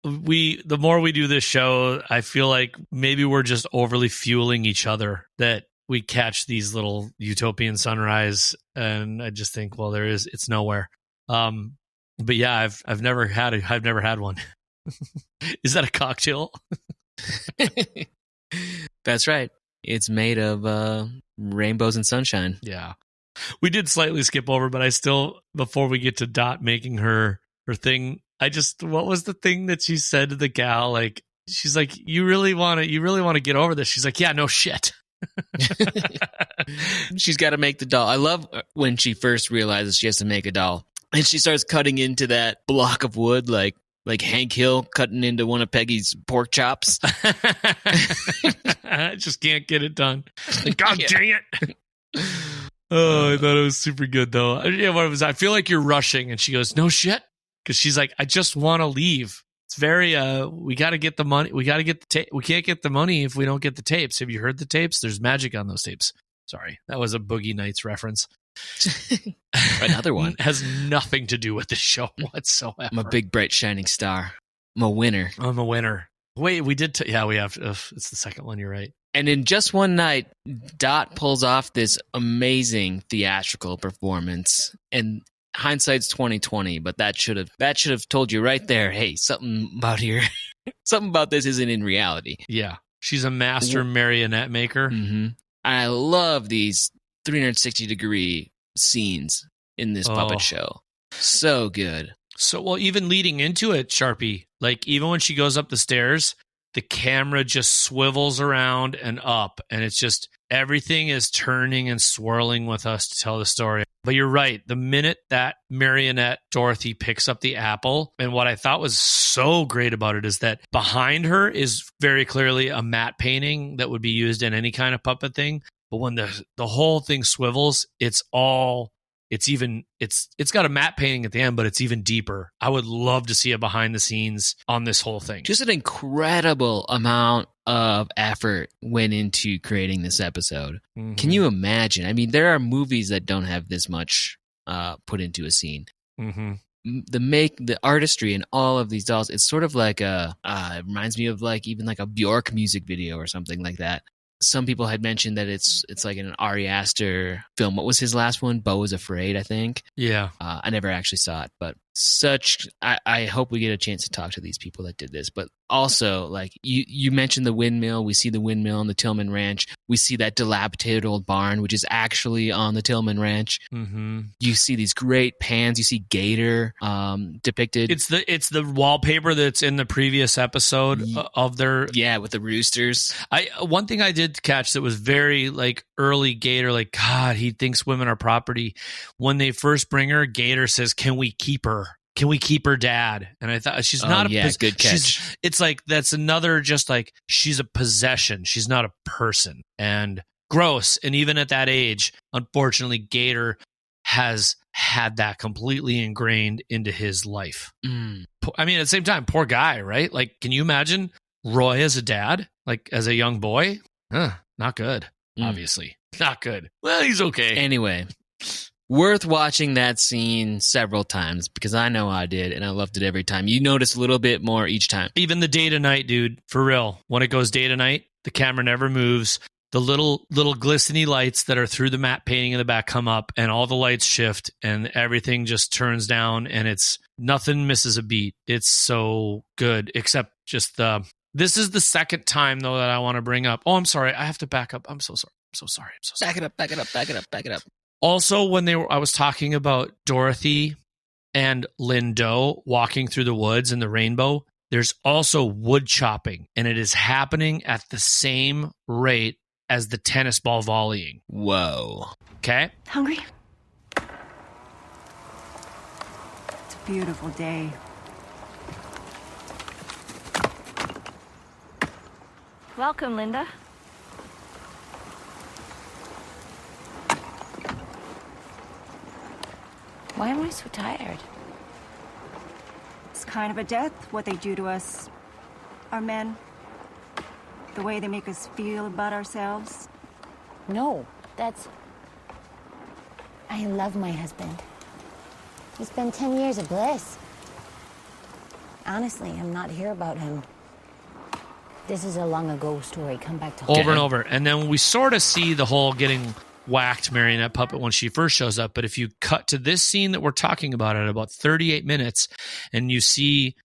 the more we do this show, I feel like maybe we're just overly fueling each other, that we catch these little utopian sunrise, and I just think, well, it's nowhere. But yeah, I've never had one. Is that a cocktail? That's right. It's made of rainbows and sunshine. Yeah. We did slightly skip over, but I still, before we get to Dot making her thing, what was the thing that she said to the gal? Like, she's like, you really want to get over this? She's like, yeah, no shit. She's got to make the doll. I love when she first realizes she has to make a doll, and she starts cutting into that block of wood like Hank Hill cutting into one of Peggy's pork chops. I just can't get it done. Like, God dang it. Oh, I thought it was super good though. Yeah, what was I feel like you're rushing, and she goes, no shit. Because she's like, I just want to leave. It's very, we got to get the money. We got to get the tape. We can't get the money if we don't get the tapes. Have you heard the tapes? There's magic on those tapes. Sorry. That was a Boogie Nights reference. Another one. Has nothing to do with the show whatsoever. I'm a big, bright, shining star. I'm a winner. Wait, we did. We have. It's the second one. You're right. And in just one night, Dot pulls off this amazing theatrical performance. And hindsight's 20/20, but that should have told you right there, hey, something about this isn't in reality. Yeah. She's a master marionette maker. Mm-hmm. I love these 360-degree scenes in this puppet show. So good. So, well, even leading into it, Charpie, like even when she goes up the stairs, the camera just swivels around and up, and it's just everything is turning and swirling with us to tell the story. But you're right. The minute that marionette Dorothy picks up the apple, and what I thought was so great about it is that behind her is very clearly a matte painting that would be used in any kind of puppet thing. But when the whole thing swivels, it's got a matte painting at the end, but it's even deeper. I would love to see a behind the scenes on this whole thing. Just an incredible amount of effort went into creating this episode. Mm-hmm. Can you imagine? I mean, there are movies that don't have this much put into a scene. Mm-hmm. The artistry in all of these dolls, it's sort of like it reminds me of like even like a Bjork music video or something like that. Some people had mentioned that it's like an Ari Aster film. What was his last one? Beau is Afraid, I think. Yeah. I never actually saw it, but I hope we get a chance to talk to these people that did this. But also, like you mentioned the windmill. We see the windmill on the Tillman Ranch. We see that dilapidated old barn, which is actually on the Tillman Ranch. Mm-hmm. You see these great pans. You see Gator depicted. It's the wallpaper that's in the previous episode of their with the roosters. One thing I did catch that was very like early Gator, like God, he thinks women are property. When they first bring her, Gator says, "Can we keep her? Can we keep her, Dad?" And I thought she's not good catch. It's like that's another just like she's a possession. She's not a person, and gross. And even at that age, unfortunately, Gator has had that completely ingrained into his life. I mean, at the same time, poor guy, right? Like, can you imagine Roy as a dad, like as a young boy? Not good. Obviously, not good. Well, he's okay. Anyway. Worth watching that scene several times because I know I did, and I loved it every time. You notice a little bit more each time. Even the day to night, dude, for real. When it goes day to night, the camera never moves. The little glistening lights that are through the matte painting in the back come up, and all the lights shift, and everything just turns down, and it's nothing misses a beat. It's so good, except just this is the second time though that I want to bring up. Oh, I'm sorry, I have to back up. I'm so sorry. Back it up. Also, when I was talking about Dorothy and Lindo walking through the woods in the rainbow, there's also wood chopping, and it is happening at the same rate as the tennis ball volleying. Whoa. Okay? Hungry? It's a beautiful day. Welcome, Linda. Why am I so tired? It's kind of a death, what they do to us. Our men. The way they make us feel about ourselves. No, I love my husband. It's been 10 years of bliss. Honestly, I'm not here about him. This is a long ago story. Come back to over and over. And then we sort of see the whole getting whacked marionette puppet when she first shows up. But if you cut to this scene that we're talking about at about 38 minutes, and you see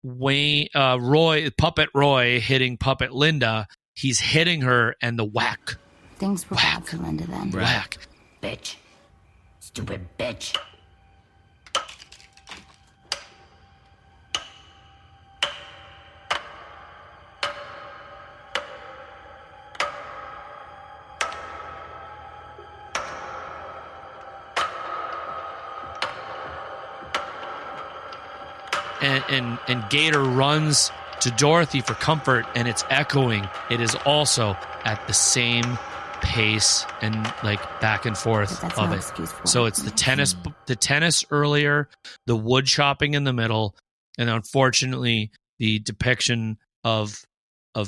Puppet Roy hitting Puppet Linda, he's hitting her, and the whack. Things were bad for Linda then. Whack. Bitch. Stupid bitch. And Gator runs to Dorothy for comfort, and it's echoing. It is also at the same pace and like back and forth of it. So it's the tennis earlier, the wood chopping in the middle, and unfortunately the depiction of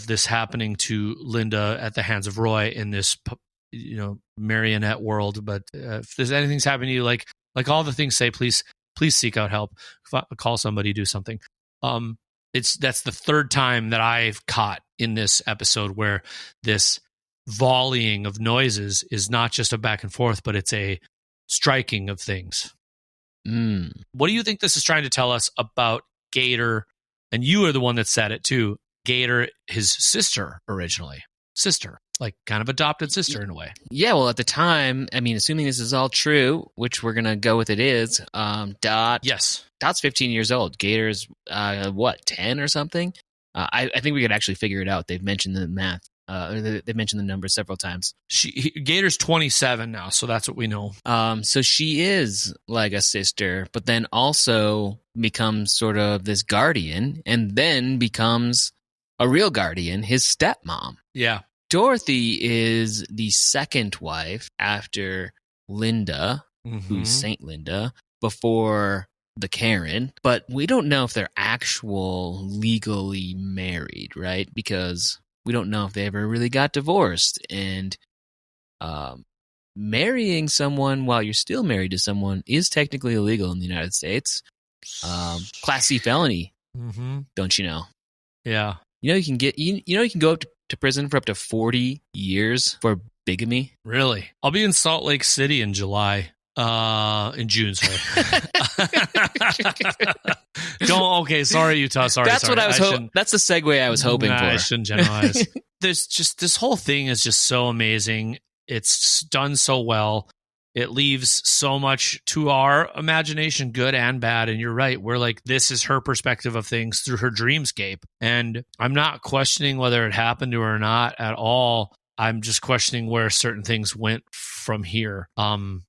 this happening to Linda at the hands of Roy in this marionette world. But if there's anything's happening to you, like all the things say, please seek out help. Call somebody, do something. That's the third time that I've caught in this episode where this volleying of noises is not just a back and forth, but it's a striking of things. What do you think this is trying to tell us about Gator? And you are the one that said it too. Gator, his sister originally. like kind of adopted sister in a way. Yeah, well, at the time, I mean, assuming this is all true, which we're going to go with it is, Yes. Dot's 15 years old. Gator's, 10 or something? I think we could actually figure it out. They've mentioned the math. They've mentioned the numbers several times. Gator's 27 now, so that's what we know. So she is like a sister, but then also becomes sort of this guardian, and then becomes a real guardian, his stepmom. Yeah. Dorothy is the second wife after Linda, who's Saint Linda, before the Karen. But we don't know if they're actual legally married, right? Because we don't know if they ever really got divorced. And marrying someone while you're still married to someone is technically illegal in the United States. Class C felony, don't you know? Yeah. You know you can go up to prison for up to 40 years for bigamy. Really? I'll be in Salt Lake City in July. In June, sorry. Okay, sorry, Utah. Sorry. That's what I was hoping. That's the segue I was hoping for. I shouldn't generalize. There's just this whole thing is just so amazing. It's done so well. It leaves so much to our imagination, good and bad. And you're right. We're like, this is her perspective of things through her dreamscape. And I'm not questioning whether it happened to her or not at all. I'm just questioning where certain things went from here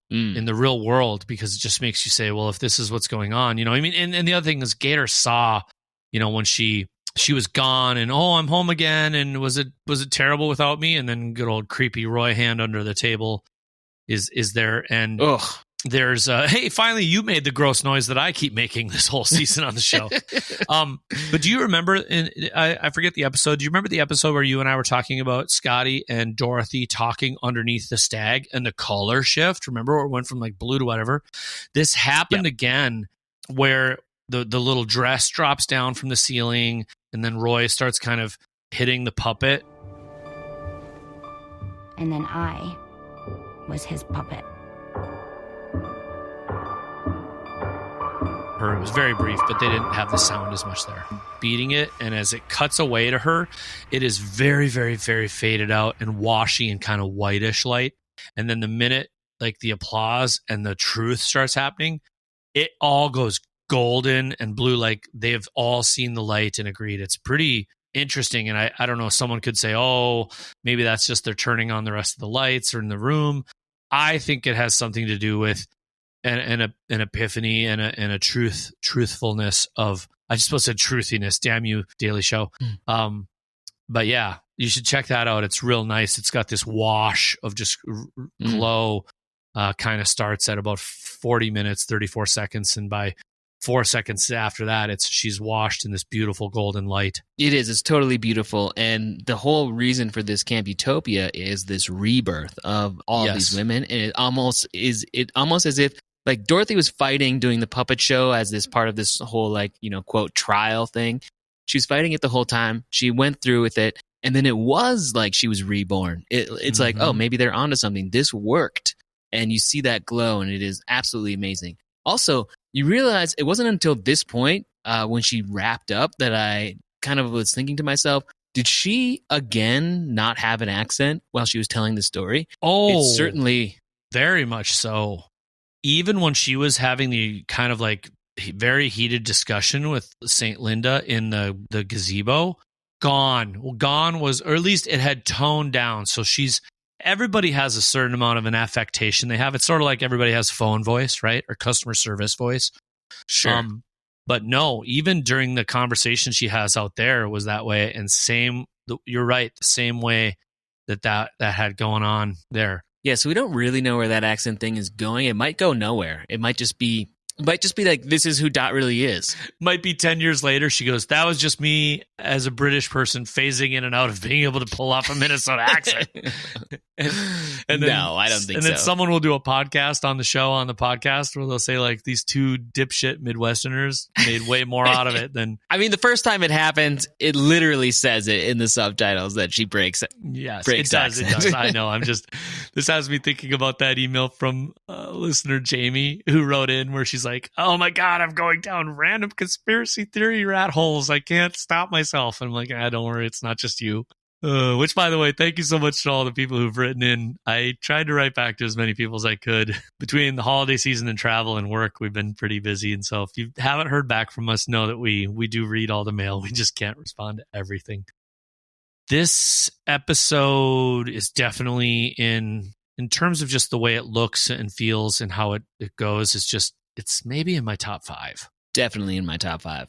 in the real world, because it just makes you say, well, if this is what's going on, I mean, and the other thing is Gator saw, when she was gone and, oh, I'm home again. And was it terrible without me? And then good old creepy Roy hand under the table is there. And there's hey, finally you made the gross noise that I keep making this whole season on the show. But do you remember, I forget the episode. Do you remember the episode where you and I were talking about Scotty and Dorothy talking underneath the stag and the color shift? Remember, it went from like blue to whatever. This happened again where the little dress drops down from the ceiling and then Roy starts kind of hitting the puppet. And then I was his puppet. It was very brief, but they didn't have the sound as much there. Beating it, and as it cuts away to her, it is very, very, very faded out and washy and kind of whitish light. And then the minute like the applause and the truth starts happening, it all goes golden and blue, like they've all seen the light and agreed. It's pretty interesting. And I don't know, someone could say, oh, maybe that's just they're turning on the rest of the lights or in the room. I think it has something to do with an epiphany and a truthfulness of, I just supposed to say truthiness. Damn you, Daily Show. But yeah, you should check that out. It's real nice. It's got this wash of just glow. Kind of starts at about 40 minutes, 34 seconds, and by 4 seconds after that, she's washed in this beautiful golden light. It is. It's totally beautiful. And the whole reason for this Camp Utopia is this rebirth of all of these women. And it almost as if like Dorothy was fighting doing the puppet show as this part of this whole like, quote, trial thing. She was fighting it the whole time. She went through with it. And then it was like she was reborn. It's like, oh, maybe they're onto something. This worked. And you see that glow, and it is absolutely amazing. Also, you realize it wasn't until this point when she wrapped up that I kind of was thinking to myself, did she again not have an accent while she was telling the story? Oh, it's certainly very much so. Even when she was having the kind of like very heated discussion with Saint Linda in the gazebo, gone was, or at least it had toned down. So everybody has a certain amount of an affectation they have. It's sort of like everybody has phone voice, right? Or customer service voice. Sure. But no, even during the conversation she has out there was that way. And you're right, the same way that had going on there. Yeah, so we don't really know where that accent thing is going. It might go nowhere. It might just be like, this is who Dot really is. Might be 10 years later, she goes, that was just me as a British person phasing in and out of being able to pull off a Minnesota accent. and then, no, I don't think so. And then someone will do a podcast on the show, on the podcast, where they'll say like, these two dipshit Midwesterners made way more out of it than... I mean, the first time it happened, it literally says it in the subtitles that she breaks it. Yes, it does. I know. This has me thinking about that email from listener Jamie, who wrote in where she's like, oh my God, I'm going down random conspiracy theory rat holes. I can't stop myself. And I'm like, don't worry, it's not just you. Which, by the way, thank you so much to all the people who've written in. I tried to write back to as many people as I could. Between the holiday season and travel and work, we've been pretty busy. And so if you haven't heard back from us, know that we do read all the mail. We just can't respond to everything. This episode is definitely in terms of just the way it looks and feels and how it goes, it's maybe in my top 5. Definitely in my top 5,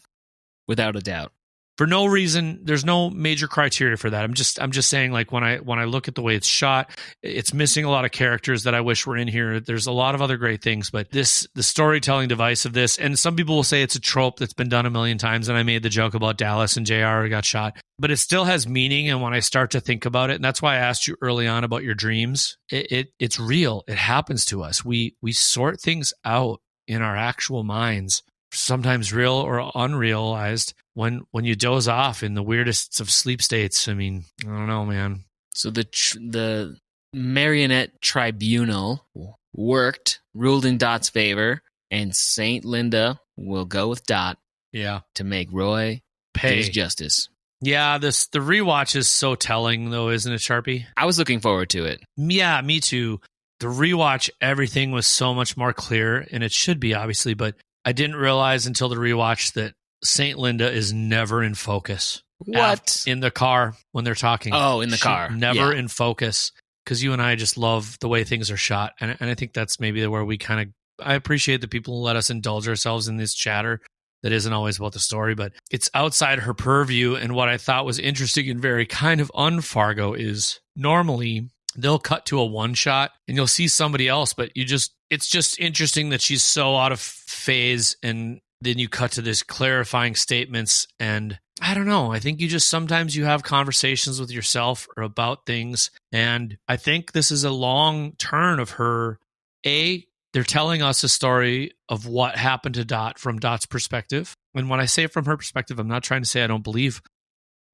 without a doubt. For no reason, there's no major criteria for that. I'm just saying, like, when I look at the way it's shot, it's missing a lot of characters that I wish were in here. There's a lot of other great things, but the storytelling device of this, and some people will say it's a trope that's been done a million times, and I made the joke about Dallas and JR who got shot, but it still has meaning. And when I start to think about it, and that's why I asked you early on about your dreams, it's real. It happens to us. We sort things out in our actual minds, sometimes real or unrealized, when you doze off in the weirdest of sleep states. I mean, I don't know, man. So the marionette tribunal ruled in Dot's favor, and Saint Linda will go with Dot. Yeah, to make Roy pay his justice. Yeah, the rewatch is so telling, though, isn't it, Charpie? I was looking forward to it. Yeah, me too. The rewatch, everything was so much more clear, and it should be, obviously, but I didn't realize until the rewatch that Saint Linda is never in focus. What? In the car when they're talking. Oh, in the car. Never in focus, because you and I just love the way things are shot. And I think that's maybe where we I appreciate the people who let us indulge ourselves in this chatter that isn't always about the story, but it's outside her purview. And what I thought was interesting and very kind of un-Fargo is normally they'll cut to a one shot and you'll see somebody else, but it's just interesting that she's so out of phase, and then you cut to this clarifying statements. And I don't know, I think sometimes you have conversations with yourself or about things. And I think this is a long turn of her. They're telling us a story of what happened to Dot from Dot's perspective. And when I say from her perspective, I'm not trying to say I don't believe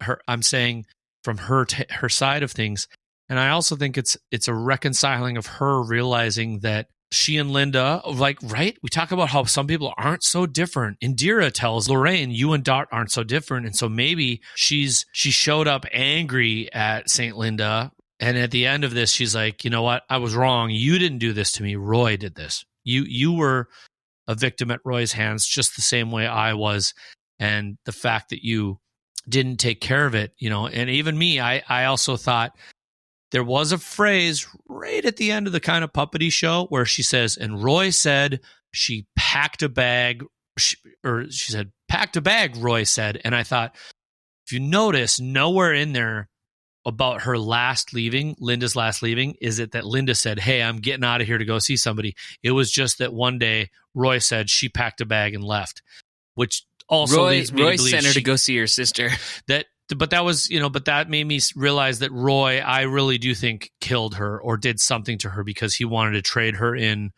her. I'm saying from her side of things. And I also think it's a reconciling of her realizing that she and Linda, right? We talk about how some people aren't so different. Indira tells Lorraine, you and Dot aren't so different. And so maybe she showed up angry at St. Linda. And at the end of this, she's like, you know what? I was wrong. You didn't do this to me. Roy did this. You were a victim at Roy's hands just the same way I was. And the fact that you didn't take care of it, and even me, I also thought, there was a phrase right at the end of the kind of puppety show where she says, and Roy said she packed a bag, she said, packed a bag, Roy said. And I thought, if you notice, nowhere in there about her Linda's last leaving, is it that Linda said, hey, I'm getting out of here to go see somebody. It was just that one day Roy said she packed a bag and left, which also leads me to believe sent her to go see her sister. But that made me realize that Roy, I really do think, killed her or did something to her because he wanted to trade her in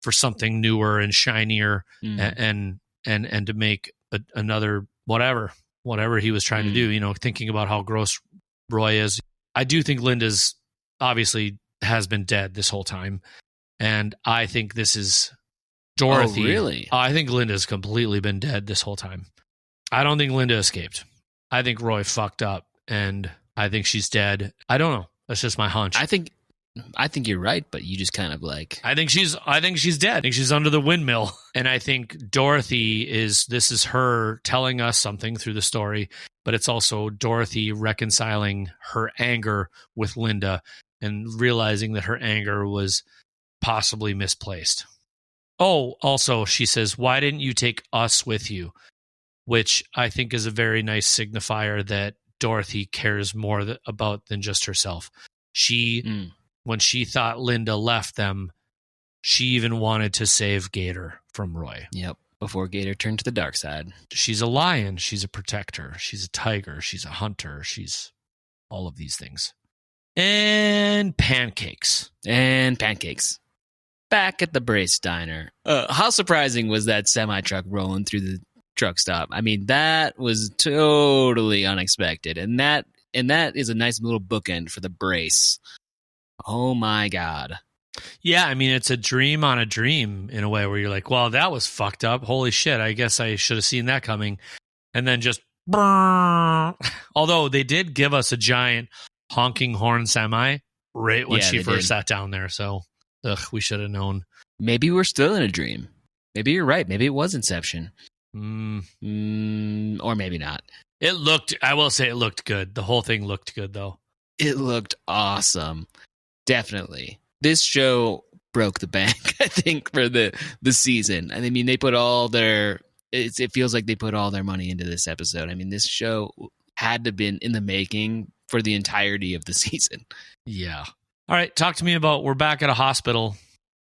for something newer and shinier and to make another whatever he was trying to do, thinking about how gross Roy is. I do think Linda's obviously has been dead this whole time. And I think this is Dorothy. Oh, really? I think Linda's completely been dead this whole time. I don't think Linda escaped. I think Roy fucked up, and I think she's dead. I don't know. That's just my hunch. I think you're right, but you just kind of like. I think she's dead. I think she's under the windmill, and I think Dorothy this is her telling us something through the story, but it's also Dorothy reconciling her anger with Linda and realizing that her anger was possibly misplaced. Oh, also, she says, "Why didn't you take us with you?" Which I think is a very nice signifier that Dorothy cares more about than just herself. When she thought Linda left them, she even wanted to save Gator from Roy. Yep, before Gator turned to the dark side. She's a lion. She's a protector. She's a tiger. She's a hunter. She's all of these things. And pancakes. Back at the Brace Diner. How surprising was that semi-truck rolling through the truck stop? I mean, that was totally unexpected, and that is a nice little bookend for the Brace. Oh my god. Yeah, I mean, it's a dream on a dream in a way where you're like, well, that was fucked up. Holy shit, I guess I should have seen that coming. And then just Although they did give us a giant honking horn semi right when she first sat down there. So, we should have known. Maybe we're still in a dream. Maybe you're right. Maybe it was Inception. Or maybe not. I will say it looked good. The whole thing looked good, though. It looked awesome. Definitely. This show broke the bank, I think, for the season. I mean, they put all their... It feels like they put all their money into this episode. I mean, this show had to have been in the making for the entirety of the season. Yeah. All right, talk to me about we're back at a hospital,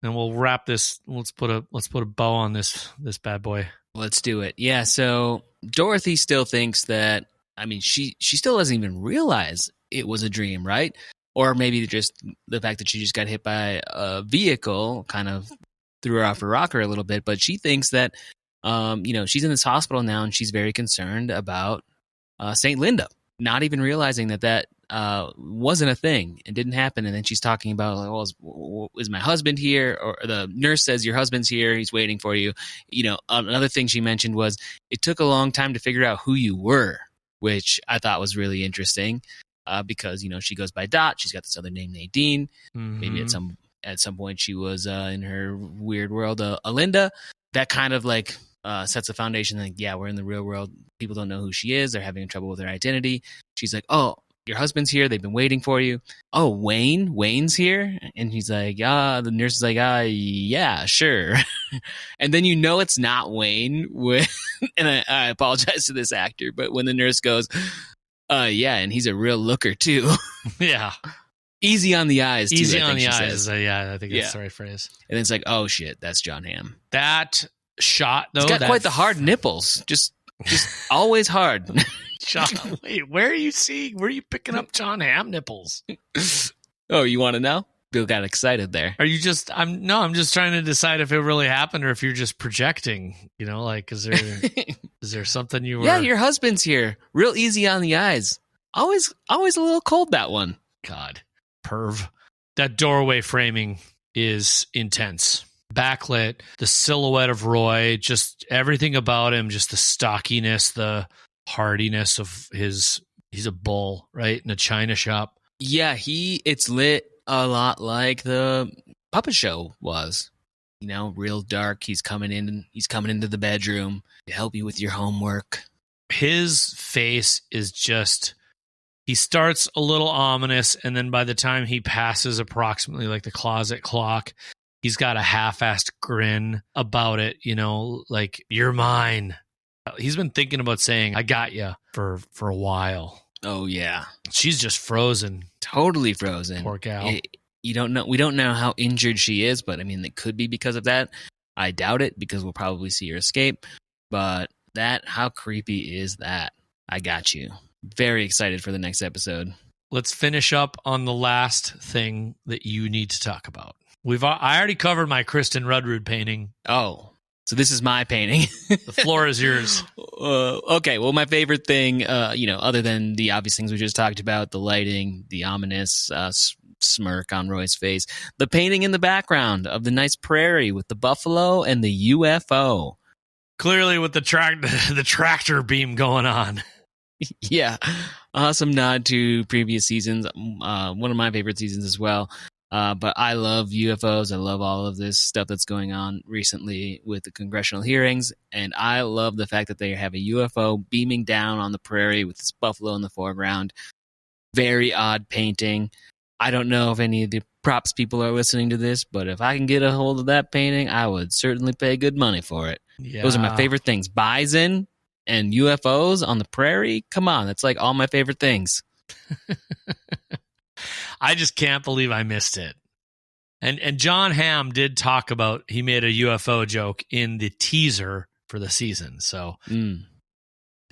and we'll wrap this. Let's put a bow on this bad boy. Let's do it. Yeah. So Dorothy still thinks that. I mean, she still doesn't even realize it was a dream, right? Or maybe just the fact that she just got hit by a vehicle kind of threw her off her rocker a little bit. But she thinks that. She's in this hospital now, and she's very concerned about St. Linda, not even realizing that wasn't a thing and didn't happen. And then she's talking about, like, well, is my husband here? Or the nurse says, your husband's here. He's waiting for you. Another thing she mentioned was it took a long time to figure out who you were, which I thought was really interesting because, she goes by Dot. She's got this other name, Nadine. Mm-hmm. Maybe at some point she was in her weird world, Alinda. That kind of like sets a foundation. Like, yeah, we're in the real world. People don't know who she is. They're having trouble with her identity. She's like, oh, your husband's here. They've been waiting for you. Oh, Wayne's here. And he's like, the nurse is like, yeah, sure. And then it's not Wayne. And I apologize to this actor, but when the nurse goes, yeah, and he's a real looker too. Yeah. Easy on the eyes. Easy on the eyes. I think that's the right phrase. And then it's like, oh shit, that's John Hamm. That shot, though. He's got quite the hard nipples. Just always hard. John, wait, where are you picking up John Hamm nipples? Oh, you want to know? Bill got excited there. Are you just? I'm just trying to decide if it really happened or if you're just projecting. Is there something you were? Yeah, your husband's here. Real easy on the eyes. Always a little cold, that one. God, perv. That doorway framing is intense. Backlit, the silhouette of Roy, just everything about him, just the stockiness, the hardiness of he's a bull, right? In a china shop. Yeah, it's lit a lot like the puppet show was. Real dark. He's coming into the bedroom to help you with your homework. His face is just, he starts a little ominous, and then by the time he passes approximately like the closet clock, he's got a half-assed grin about it, like, you're mine. He's been thinking about saying, I got you for a while. Oh, yeah. She's just frozen. Totally frozen. Poor gal. We don't know how injured she is, but I mean, it could be because of that. I doubt it because we'll probably see her escape. But how creepy is that? I got you. Very excited for the next episode. Let's finish up on the last thing that you need to talk about. I already covered my Kristin Rudrüd painting. Oh, so this is my painting. The floor is yours. Okay, well, my favorite thing, other than the obvious things we just talked about, the lighting, the ominous smirk on Roy's face, the painting in the background of the nice prairie with the buffalo and the UFO. Clearly with the tractor beam going on. Yeah, awesome nod to previous seasons. One of my favorite seasons as well. But I love UFOs. I love all of this stuff that's going on recently with the congressional hearings. And I love the fact that they have a UFO beaming down on the prairie with this buffalo in the foreground. Very odd painting. I don't know if any of the props people are listening to this, but if I can get a hold of that painting, I would certainly pay good money for it. Yeah. Those are my favorite things. Bison and UFOs on the prairie. Come on. That's like all my favorite things. I just can't believe I missed it. And John Hamm did talk about, he made a UFO joke in the teaser for the season. So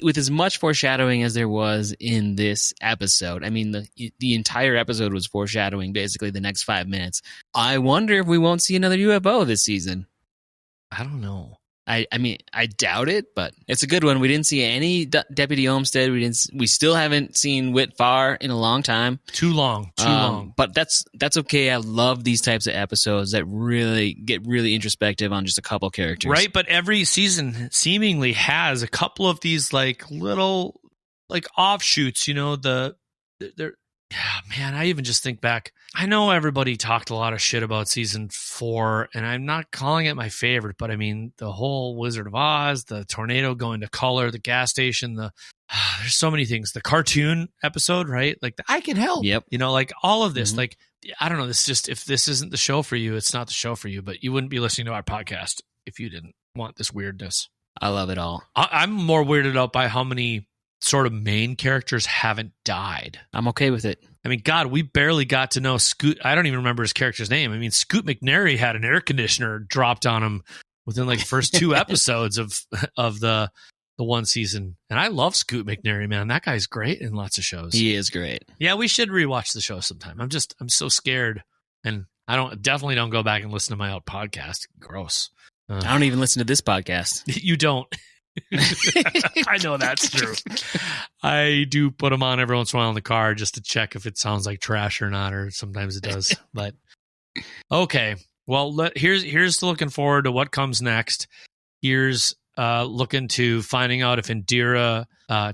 with as much foreshadowing as there was in this episode, I mean, the entire episode was foreshadowing basically the next 5 minutes. I wonder if we won't see another UFO this season. I don't know. I mean, I doubt it, but it's a good one. We didn't see any Deputy Olmsted. We still haven't seen Whit Farr in a long time. Too long. But that's okay. I love these types of episodes that really get really introspective on just a couple characters. Right, but every season seemingly has a couple of these like little like offshoots, you know, man, I even just think back. I know everybody talked a lot of shit about season 4, and I'm not calling it my favorite, but I mean, the whole Wizard of Oz, the tornado going to color, the gas station, there's so many things. The cartoon episode, right? Like the I Can Help. Yep. You know, like all of this, like, I don't know. This just, if this isn't the show for you, it's not the show for you, but you wouldn't be listening to our podcast if you didn't want this weirdness. I love it all. I'm more weirded out by how many sort of main characters haven't died. I'm okay with it. I mean, God, we barely got to know Scoot. I don't even remember his character's name. I mean, Scoot McNairy had an air conditioner dropped on him within like the first 2 episodes of the one season. And I love Scoot McNairy, man. That guy's great in lots of shows. He is great. Yeah, we should rewatch the show sometime. I'm so scared, and I definitely don't go back and listen to my old podcast. Gross. I don't even listen to this podcast. You don't. I know that's true. I do put them on every once in a while in the car just to check if it sounds like trash or not, or sometimes it does. But okay, well, here's looking forward to what comes next. Here's looking to finding out if Indira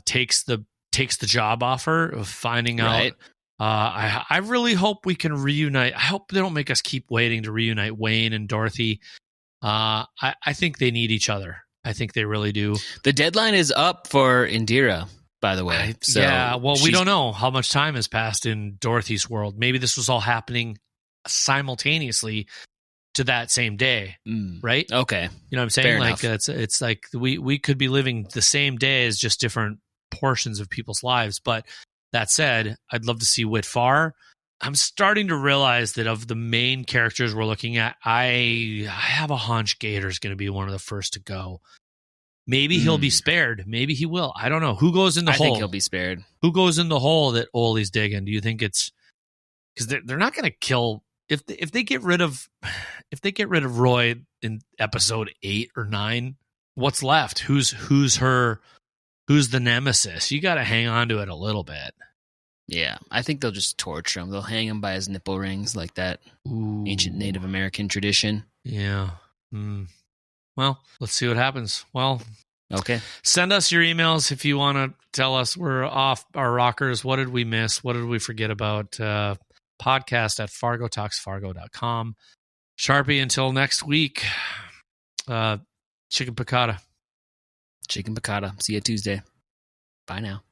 takes the job offer, of finding out. I really hope we can reunite. I hope they don't make us keep waiting to reunite Wayne and Dorothy. I think they need each other. I think they really do. The deadline is up for Indira, by the way. So yeah, well, we don't know how much time has passed in Dorothy's world. Maybe this was all happening simultaneously to that same day, right? Okay. You know what I'm saying? Fair like enough. it's like we could be living the same day as just different portions of people's lives. But that said, I'd love to see Whit Farr. I'm starting to realize that of the main characters we're looking at, I have a hunch Gator's going to be one of the first to go. Maybe he'll be spared. Maybe he will. I don't know. Who goes in the hole? I think he'll be spared. Who goes in the hole that Ole's digging? Do you think it's because they're not going to kill if they get rid of Roy in episode 8 or 9? What's left? Who's the nemesis? You got to hang on to it a little bit. Yeah, I think they'll just torture him. They'll hang him by his nipple rings, like that ancient Native American tradition. Yeah. Well, let's see what happens. Well, okay. Send us your emails if you want to tell us we're off our rockers. What did we miss? What did we forget about? Podcast at fargotalksfargo.com. Charpie, until next week. Chicken piccata. Chicken piccata. See you Tuesday. Bye now.